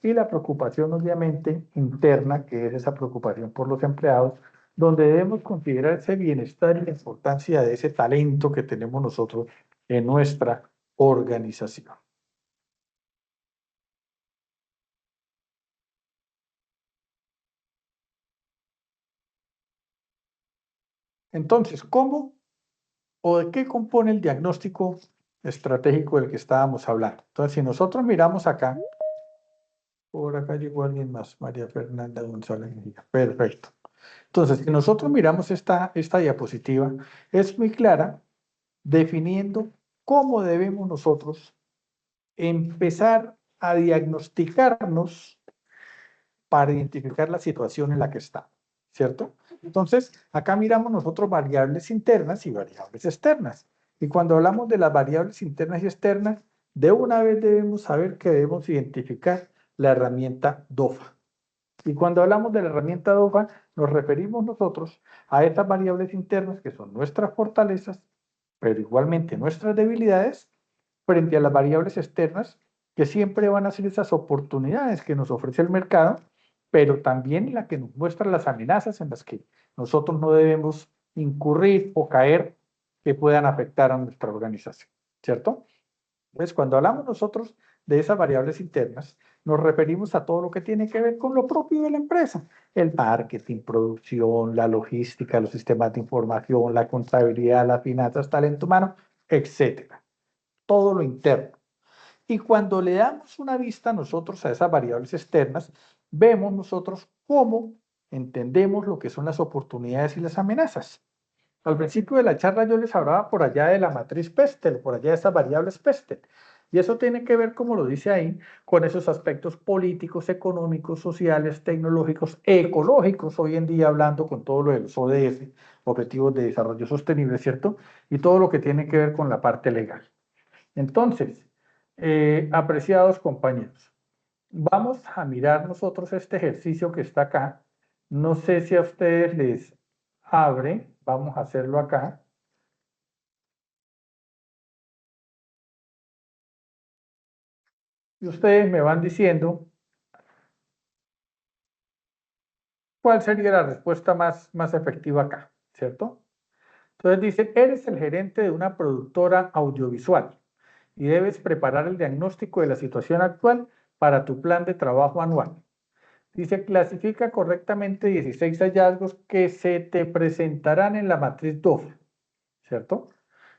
Y la preocupación obviamente interna, que es esa preocupación por los empleados, donde debemos considerar ese bienestar y la importancia de ese talento que tenemos nosotros en nuestra organización. Entonces, ¿cómo o de qué compone el diagnóstico estratégico del que estábamos hablando? Entonces, si nosotros miramos acá, Por acá llegó alguien más, María Fernanda González Mejía. Perfecto. Entonces, si nosotros miramos esta diapositiva, es muy clara definiendo cómo debemos nosotros empezar a diagnosticarnos para identificar la situación en la que estamos, ¿cierto? Entonces, acá miramos nosotros variables internas y variables externas. Y cuando hablamos de las variables internas y externas, de una vez debemos saber que debemos identificar la herramienta DOFA. Y cuando hablamos de la herramienta DOFA, nos referimos nosotros a estas variables internas que son nuestras fortalezas, pero igualmente nuestras debilidades, frente a las variables externas, que siempre van a ser esas oportunidades que nos ofrece el mercado, pero también la que nos muestra las amenazas en las que nosotros no debemos incurrir o caer que puedan afectar a nuestra organización, ¿cierto? Entonces, cuando hablamos nosotros de esas variables internas, nos referimos a todo lo que tiene que ver con lo propio de la empresa, el marketing, producción, la logística, los sistemas de información, la contabilidad, las finanzas, talento humano, etcétera. Todo lo interno. Y cuando le damos una vista nosotros a esas variables externas, vemos nosotros cómo entendemos lo que son las oportunidades y las amenazas. Al principio de la charla yo les hablaba por allá de la matriz Pestel, por allá de esas variables Pestel. Y eso tiene que ver, como lo dice ahí, con esos aspectos políticos, económicos, sociales, tecnológicos, ecológicos, hoy en día hablando con todo lo de los ODS, Objetivos de Desarrollo Sostenible, ¿cierto? Y todo lo que tiene que ver con la parte legal. Entonces, apreciados compañeros, vamos a mirar nosotros este ejercicio que está acá. No sé si a ustedes les abre, vamos a hacerlo acá. Y ustedes me van diciendo cuál sería la respuesta más efectiva acá, ¿cierto? Entonces dice, eres el gerente de una productora audiovisual y debes preparar el diagnóstico de la situación actual para tu plan de trabajo anual. Dice, clasifica correctamente 16 hallazgos que se te presentarán en la matriz DOF, ¿cierto?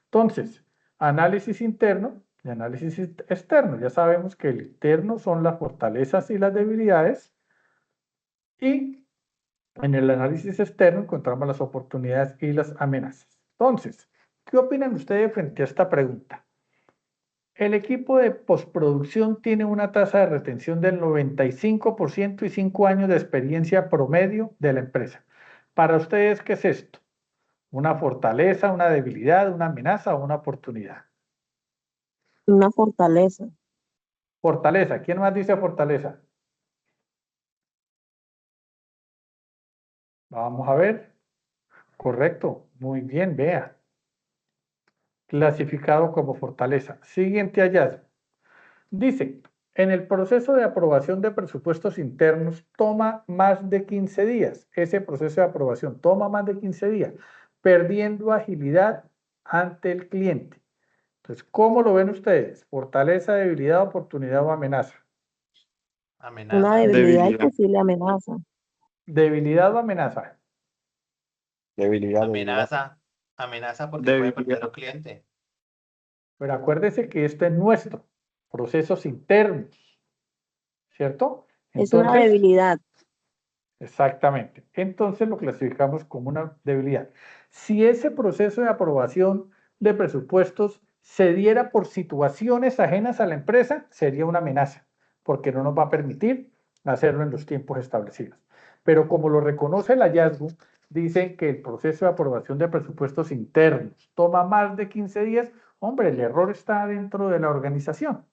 Entonces, análisis interno y análisis externo. Ya sabemos que el interno son las fortalezas y las debilidades y en el análisis externo encontramos las oportunidades y las amenazas. Entonces, ¿qué opinan ustedes frente a esta pregunta? El equipo de postproducción tiene una tasa de retención del 95% y 5 años de experiencia promedio de la empresa. Para ustedes, ¿qué es esto? ¿Una fortaleza, una debilidad, una amenaza o una oportunidad? Una fortaleza. Fortaleza. ¿Quién más dice fortaleza? Vamos a ver. Correcto. Muy bien, vea. Clasificado como fortaleza. Siguiente hallazgo. Dice, en el proceso de aprobación de presupuestos internos toma más de 15 días. Ese proceso de aprobación toma más de 15 días, perdiendo agilidad ante el cliente. Entonces, ¿cómo lo ven ustedes? ¿Fortaleza, debilidad, oportunidad o amenaza? Una Amenaza. debilidad y Debilidad. posible amenaza. ¿Debilidad o amenaza? Debilidad. Amenaza porque puede Debilidad. perder a un cliente. Pero acuérdese que esto es nuestro, procesos internos, ¿cierto? Es una debilidad. Exactamente. Entonces lo clasificamos como una debilidad. Si ese proceso de aprobación de presupuestos se diera por situaciones ajenas a la empresa, sería una amenaza, porque no nos va a permitir hacerlo en los tiempos establecidos. Pero como lo reconoce el hallazgo, dicen que el proceso de aprobación de presupuestos internos toma más de 15 días. Hombre, el error está dentro de la organización.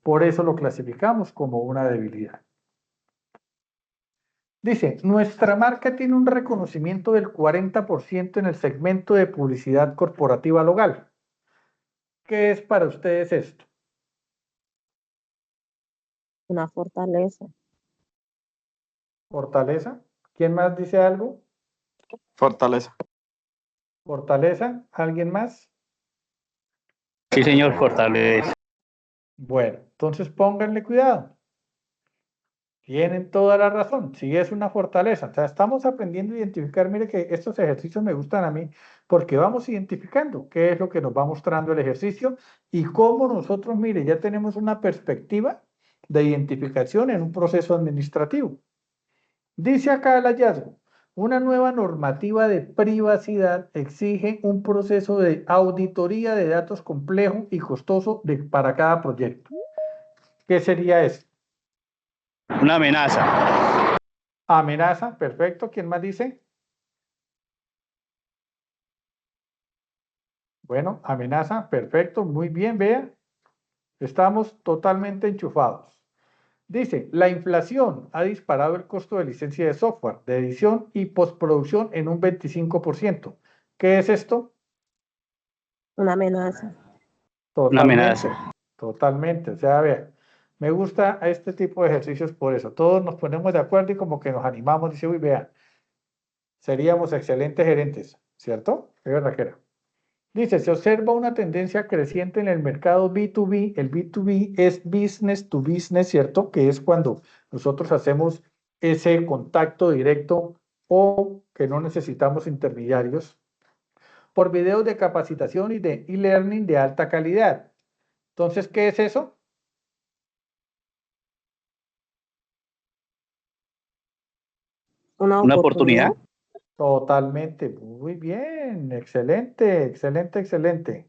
Por eso lo clasificamos como una debilidad. Dice, nuestra marca tiene un reconocimiento del 40% en el segmento de publicidad corporativa local. ¿Qué es para ustedes esto? Una fortaleza. ¿Fortaleza? ¿Quién más dice algo? Fortaleza. ¿Fortaleza? ¿Alguien más? Sí, señor, fortaleza. Bueno, entonces pónganle cuidado. Tienen toda la razón, sí es una fortaleza. O sea, estamos aprendiendo a identificar, mire que estos ejercicios me gustan a mí porque vamos identificando qué es lo que nos va mostrando el ejercicio y cómo nosotros, mire, ya tenemos una perspectiva de identificación en un proceso administrativo. Dice acá el hallazgo, una nueva normativa de privacidad exige un proceso de auditoría de datos complejo y costoso para cada proyecto. ¿Qué sería eso? Una amenaza. Amenaza, perfecto. ¿Quién más dice? Bueno, amenaza, perfecto, muy bien, vea. Estamos totalmente enchufados. Dice, la inflación ha disparado el costo de licencia de software, de edición y postproducción en un 25%. ¿Qué es esto? Una amenaza. Una Totalmente, amenaza. totalmente. O sea, vea, me gusta este tipo de ejercicios por eso. Todos nos ponemos de acuerdo y como que nos animamos, dice, uy, vea, seríamos excelentes gerentes, ¿cierto? Es verdad que era. Dice, se observa una tendencia creciente en el mercado B2B. El B2B es business to business, ¿cierto? Que es cuando nosotros hacemos ese contacto directo o que no necesitamos intermediarios por videos de capacitación y de e-learning de alta calidad. Entonces, ¿qué es eso? Una Una oportunidad. Totalmente. Muy bien. Excelente, excelente, excelente.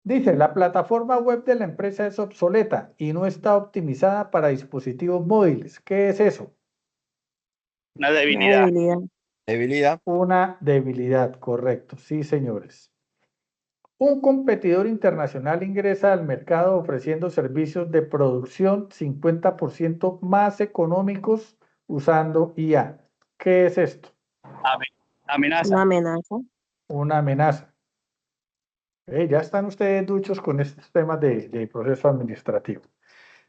Dice, la plataforma web de la empresa es obsoleta y no está optimizada para dispositivos móviles. ¿Qué es eso? Una Una debilidad. debilidad. Debilidad. Una debilidad, correcto. Sí, señores. Un competidor internacional ingresa al mercado ofreciendo servicios de producción 50% más económicos usando IA. ¿Qué es esto? Amenaza. Una amenaza. Una amenaza. Ya están ustedes duchos con estos temas de proceso administrativo.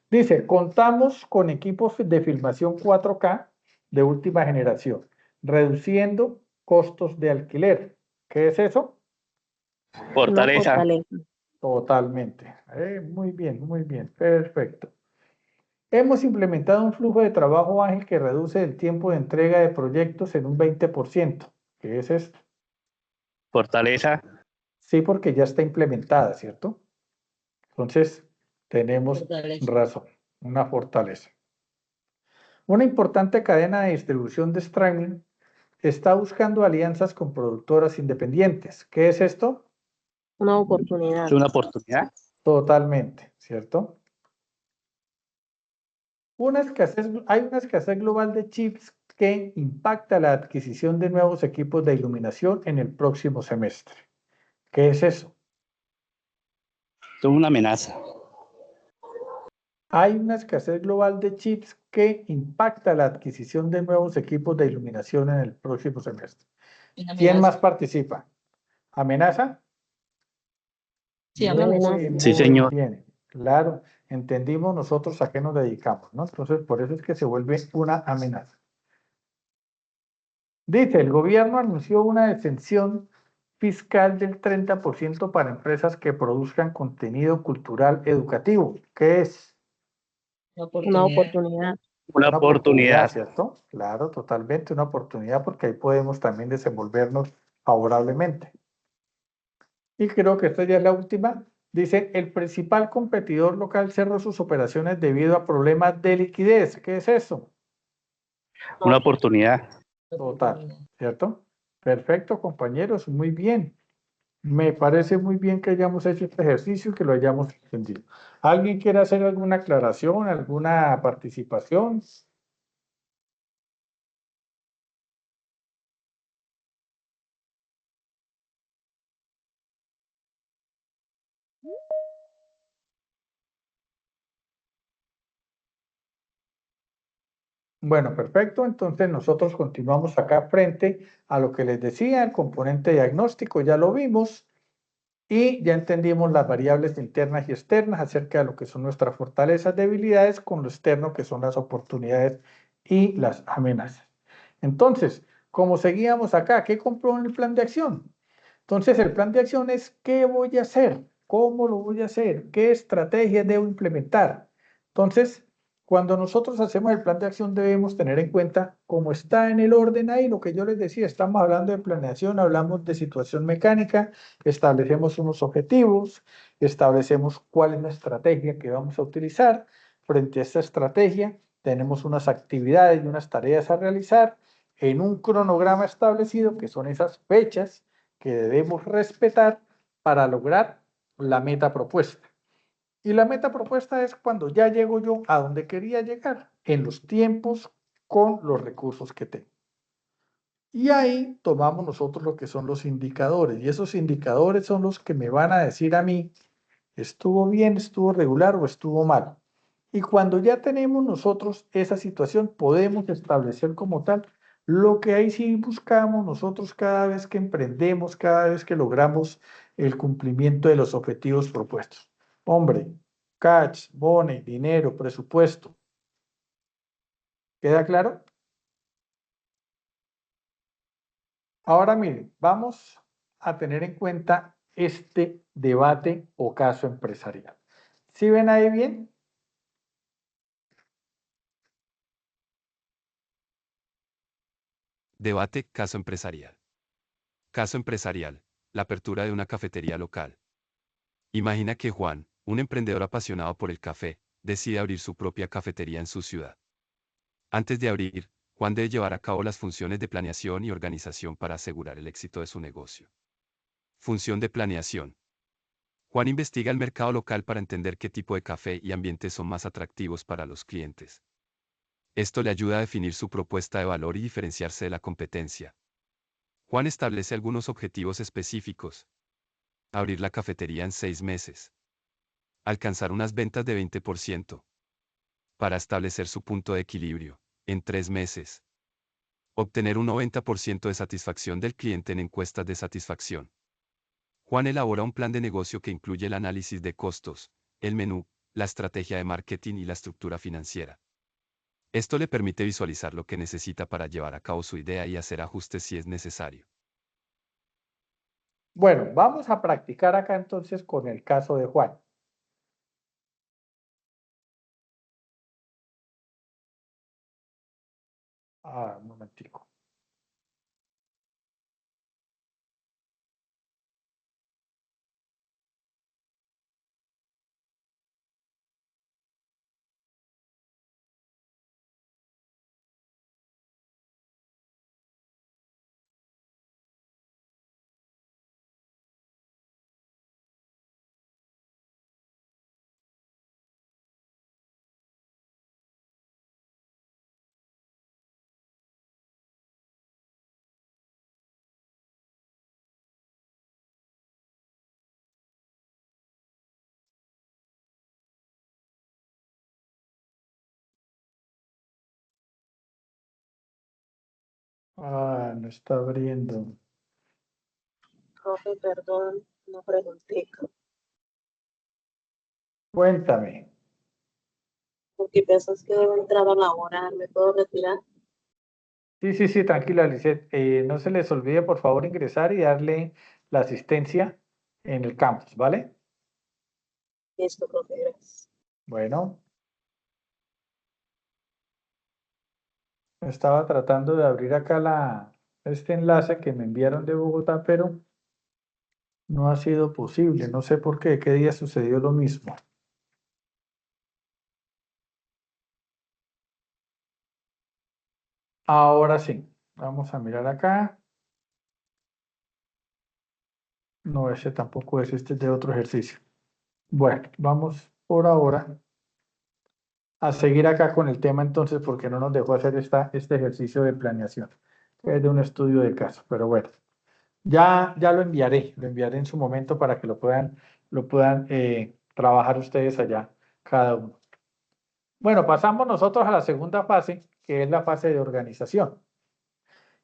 Dice, contamos con equipos de filmación 4K de última generación, reduciendo costos de alquiler. ¿Qué es eso? Una Fortaleza. fortaleza. Totalmente. Muy bien, perfecto. Hemos implementado un flujo de trabajo ágil que reduce el tiempo de entrega de proyectos en un 20%. ¿Qué es esto? Fortaleza. Sí, porque ya está implementada, ¿cierto? Entonces, tenemos razón, una fortaleza. Una importante cadena de distribución de streaming está buscando alianzas con productoras independientes. ¿Qué es esto? Una oportunidad. Es una oportunidad. Totalmente, ¿cierto? Hay una escasez global de chips que impacta la adquisición de nuevos equipos de iluminación en el próximo semestre. ¿Qué es eso? Es una amenaza. Hay una escasez global de chips que impacta la adquisición de nuevos equipos de iluminación en el próximo semestre. ¿Quién más participa? ¿Amenaza? Sí, amenaza. Sí, señor. Bien, claro, entendimos nosotros a qué nos dedicamos, ¿no? Entonces, por eso es que se vuelve una amenaza. Dice, el gobierno anunció una exención fiscal del 30% para empresas que produzcan contenido cultural educativo. ¿Qué es? Una oportunidad. Una oportunidad. ¿Cierto? Claro, totalmente una oportunidad porque ahí podemos también desenvolvernos favorablemente. Y creo que esta ya es la última. Dice, el principal competidor local cerró sus operaciones debido a problemas de liquidez. ¿Qué es eso? Una oportunidad. Total, ¿cierto? Perfecto, compañeros, muy bien. Me parece muy bien que hayamos hecho este ejercicio y que lo hayamos entendido. ¿Alguien quiere hacer alguna aclaración, alguna participación? Bueno, perfecto. Entonces nosotros continuamos acá frente a lo que les decía, el componente diagnóstico, ya lo vimos y ya entendimos las variables internas y externas acerca de lo que son nuestras fortalezas, debilidades, con lo externo que son las oportunidades y las amenazas. Entonces, como seguíamos acá, ¿qué compró en el plan de acción? Entonces, el plan de acción es ¿qué voy a hacer? ¿Cómo lo voy a hacer? ¿Qué estrategia debo implementar? Entonces, cuando nosotros hacemos el plan de acción debemos tener en cuenta cómo está en el orden ahí, lo que yo les decía, estamos hablando de planeación, hablamos de situación mecánica, establecemos unos objetivos, establecemos cuál es la estrategia que vamos a utilizar, frente a esta estrategia, tenemos unas actividades y unas tareas a realizar en un cronograma establecido, que son esas fechas que debemos respetar para lograr la meta propuesta. Y la meta propuesta es cuando ya llego yo a donde quería llegar, en los tiempos, con los recursos que tengo. Y ahí tomamos nosotros lo que son los indicadores, y esos indicadores son los que me van a decir a mí, ¿estuvo bien, estuvo regular o estuvo mal? Y cuando ya tenemos nosotros esa situación, podemos establecer como tal lo que ahí sí buscamos nosotros cada vez que emprendemos, cada vez que logramos el cumplimiento de los objetivos propuestos. Hombre, catch, bone, dinero, presupuesto. ¿Queda claro? Ahora miren, vamos a tener en cuenta este debate o caso empresarial. ¿Sí ven ahí bien? Debate, caso empresarial. Caso empresarial, la apertura de una cafetería local. Imagina que Juan, un emprendedor apasionado por el café, decide abrir su propia cafetería en su ciudad. Antes de abrir, Juan debe llevar a cabo las funciones de planeación y organización para asegurar el éxito de su negocio. Función de planeación. Juan investiga el mercado local para entender qué tipo de café y ambientes son más atractivos para los clientes. Esto le ayuda a definir su propuesta de valor y diferenciarse de la competencia. Juan establece algunos objetivos específicos. Abrir la cafetería en 6 meses. Alcanzar unas ventas de 20%. Para establecer su punto de equilibrio, en 3 meses. Obtener un 90% de satisfacción del cliente en encuestas de satisfacción. Juan elabora un plan de negocio que incluye el análisis de costos, el menú, la estrategia de marketing y la estructura financiera. Esto le permite visualizar lo que necesita para llevar a cabo su idea y hacer ajustes si es necesario. Bueno, vamos a practicar acá entonces con el caso de Juan. Un momentico. No está abriendo. Profe, perdón, una preguntita. Cuéntame. Porque piensas que debo entrar a laborar, ¿me puedo retirar? Sí, tranquila, Lisette. No se les olvide, por favor, ingresar y darle la asistencia en el campus, ¿vale? Listo, profe, gracias. Bueno, estaba tratando de abrir acá este enlace que me enviaron de Bogotá, pero no ha sido posible. No sé por qué. ¿Qué día sucedió lo mismo? Ahora sí. Vamos a mirar acá. No, ese tampoco es, este es de otro ejercicio. Bueno, vamos por ahora a seguir acá con el tema entonces, porque no nos dejó hacer este ejercicio de planeación, que es de un estudio de caso. Pero bueno, ya lo enviaré en su momento para que lo puedan trabajar ustedes allá, cada uno. Bueno, pasamos nosotros a la segunda fase, que es la fase de organización.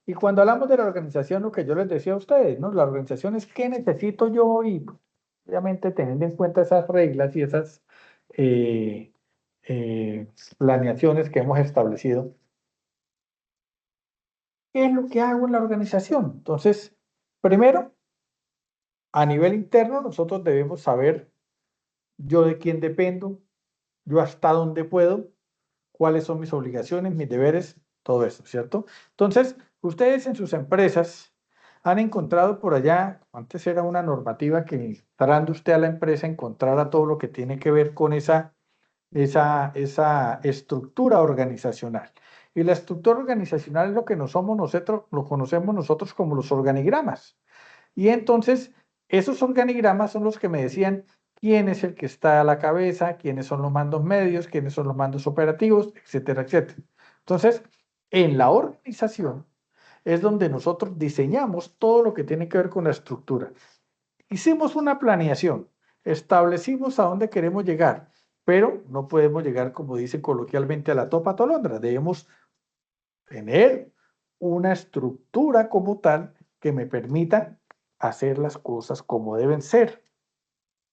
Y cuando hablamos de la organización, lo que yo les decía a ustedes, ¿no? La organización es qué necesito yo y obviamente teniendo en cuenta esas reglas y esas eh, planeaciones que hemos establecido, ¿qué es lo que hago en la organización? Entonces, primero, a nivel interno, nosotros debemos saber yo de quién dependo, yo hasta dónde puedo, cuáles son mis obligaciones, mis deberes, todo eso, ¿cierto? Entonces, ustedes en sus empresas han encontrado por allá, antes era una normativa que entrando usted a la empresa encontrara todo lo que tiene que ver con esa esa estructura organizacional. Y la estructura organizacional es lo que no somos nosotros, lo conocemos nosotros como los organigramas. Y entonces, esos organigramas son los que me decían quién es el que está a la cabeza, quiénes son los mandos medios, quiénes son los mandos operativos, etcétera, etcétera. Entonces, en la organización es donde nosotros diseñamos todo lo que tiene que ver con la estructura. Hicimos una planeación, establecimos a dónde queremos llegar, pero no podemos llegar, como dicen coloquialmente, a la topa tolondra. Debemos tener una estructura como tal que me permita hacer las cosas como deben ser.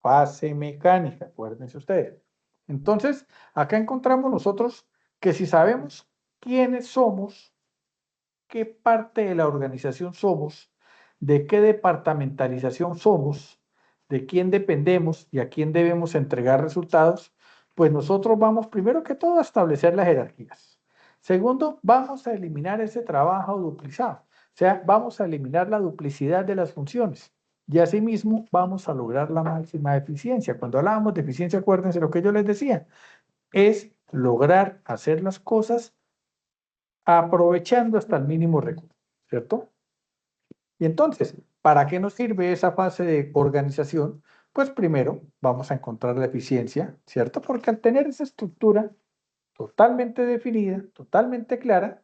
Fase mecánica, acuérdense ustedes. Entonces, acá encontramos nosotros que si sabemos quiénes somos, qué parte de la organización somos, de qué departamentalización somos, de quién dependemos y a quién debemos entregar resultados, pues nosotros vamos primero que todo a establecer las jerarquías. Segundo, vamos a eliminar ese trabajo duplizado, o sea, vamos a eliminar la duplicidad de las funciones. Y asimismo vamos a lograr la máxima eficiencia. Cuando hablábamos de eficiencia, acuérdense lo que yo les decía, es lograr hacer las cosas aprovechando hasta el mínimo recurso, ¿cierto? Y entonces, ¿para qué nos sirve esa fase de organización? Pues primero vamos a encontrar la eficiencia, ¿cierto? Porque al tener esa estructura totalmente definida, totalmente clara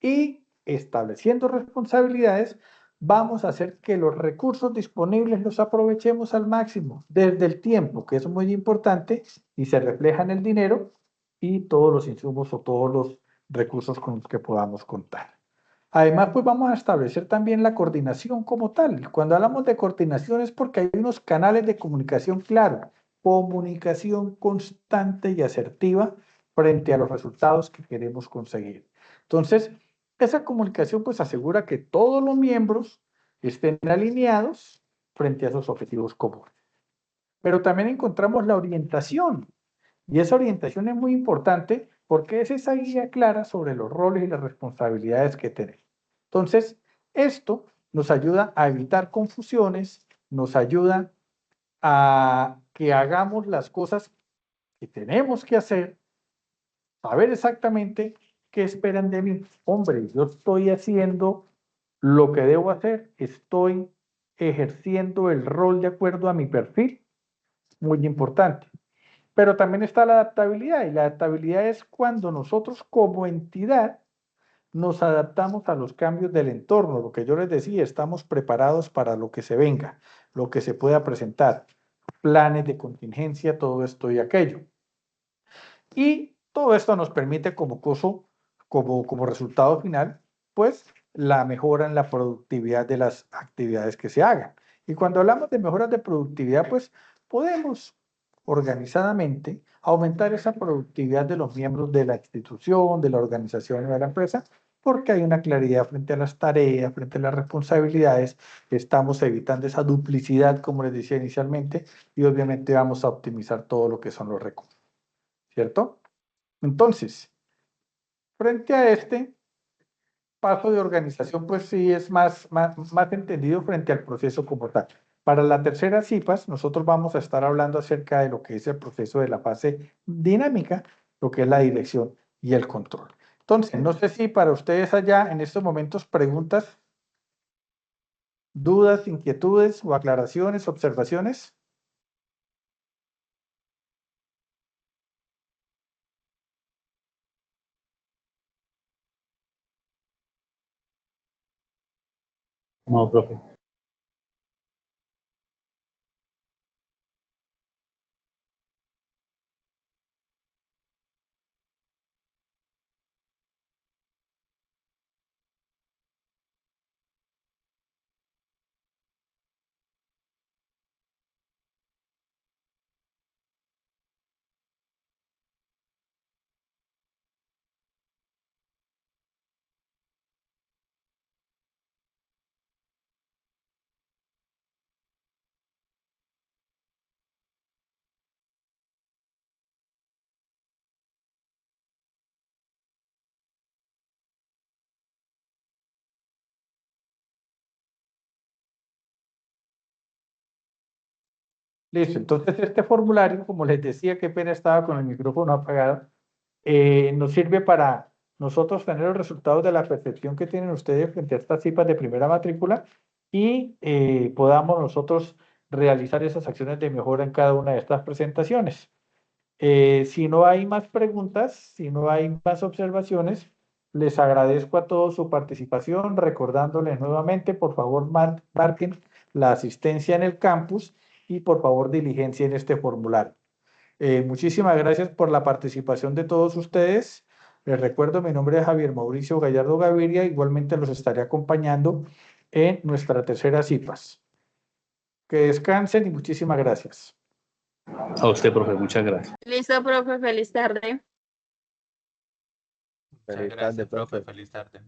y estableciendo responsabilidades, vamos a hacer que los recursos disponibles los aprovechemos al máximo, desde el tiempo, que es muy importante y se refleja en el dinero y todos los insumos o todos los recursos con los que podamos contar. Además, pues vamos a establecer también la coordinación como tal. Cuando hablamos de coordinación es porque hay unos canales de comunicación claros, comunicación constante y asertiva frente a los resultados que queremos conseguir. Entonces, esa comunicación pues asegura que todos los miembros estén alineados frente a esos objetivos comunes. Pero también encontramos la orientación. Y esa orientación es muy importante porque es esa guía clara sobre los roles y las responsabilidades que tenemos. Entonces, esto nos ayuda a evitar confusiones, nos ayuda a que hagamos las cosas que tenemos que hacer, saber exactamente qué esperan de mí. Hombre, yo estoy haciendo lo que debo hacer, estoy ejerciendo el rol de acuerdo a mi perfil, muy importante. Pero también está la adaptabilidad, y la adaptabilidad es cuando nosotros como entidad nos adaptamos a los cambios del entorno. Lo que yo les decía, estamos preparados para lo que se venga, lo que se pueda presentar, planes de contingencia, todo esto y aquello. Y todo esto nos permite como resultado final, pues la mejora en la productividad de las actividades que se hagan. Y cuando hablamos de mejoras de productividad, pues podemos organizadamente aumentar esa productividad de los miembros de la institución, de la organización o de la empresa, porque hay una claridad frente a las tareas, frente a las responsabilidades, estamos evitando esa duplicidad, como les decía inicialmente, y obviamente vamos a optimizar todo lo que son los recursos, ¿cierto? Entonces, frente a este paso de organización, pues sí es más entendido frente al proceso como tal. Para la tercera CIPAS, nosotros vamos a estar hablando acerca de lo que es el proceso de la fase dinámica, lo que es la dirección y el control. Entonces, no sé si para ustedes allá en estos momentos preguntas, dudas, inquietudes o aclaraciones, observaciones. No, profe. Listo, entonces este formulario, como les decía, qué pena estaba con el micrófono apagado, nos sirve para nosotros tener los resultados de la percepción que tienen ustedes frente a estas cifras de primera matrícula y podamos nosotros realizar esas acciones de mejora en cada una de estas presentaciones. Si no hay más preguntas, si no hay más observaciones, les agradezco a todos su participación, recordándoles nuevamente, por favor, marquen la asistencia en el campus y por favor diligencien este formulario. Muchísimas gracias por la participación de todos ustedes. Les recuerdo, mi nombre es Javier Mauricio Gallardo Gaviria, igualmente los estaré acompañando en nuestra tercera CIPAS. Que descansen y muchísimas gracias. A usted, profe, muchas gracias. Listo, profe, feliz tarde. Muchas Feliz gracias, tarde, profe. profe. Feliz tarde.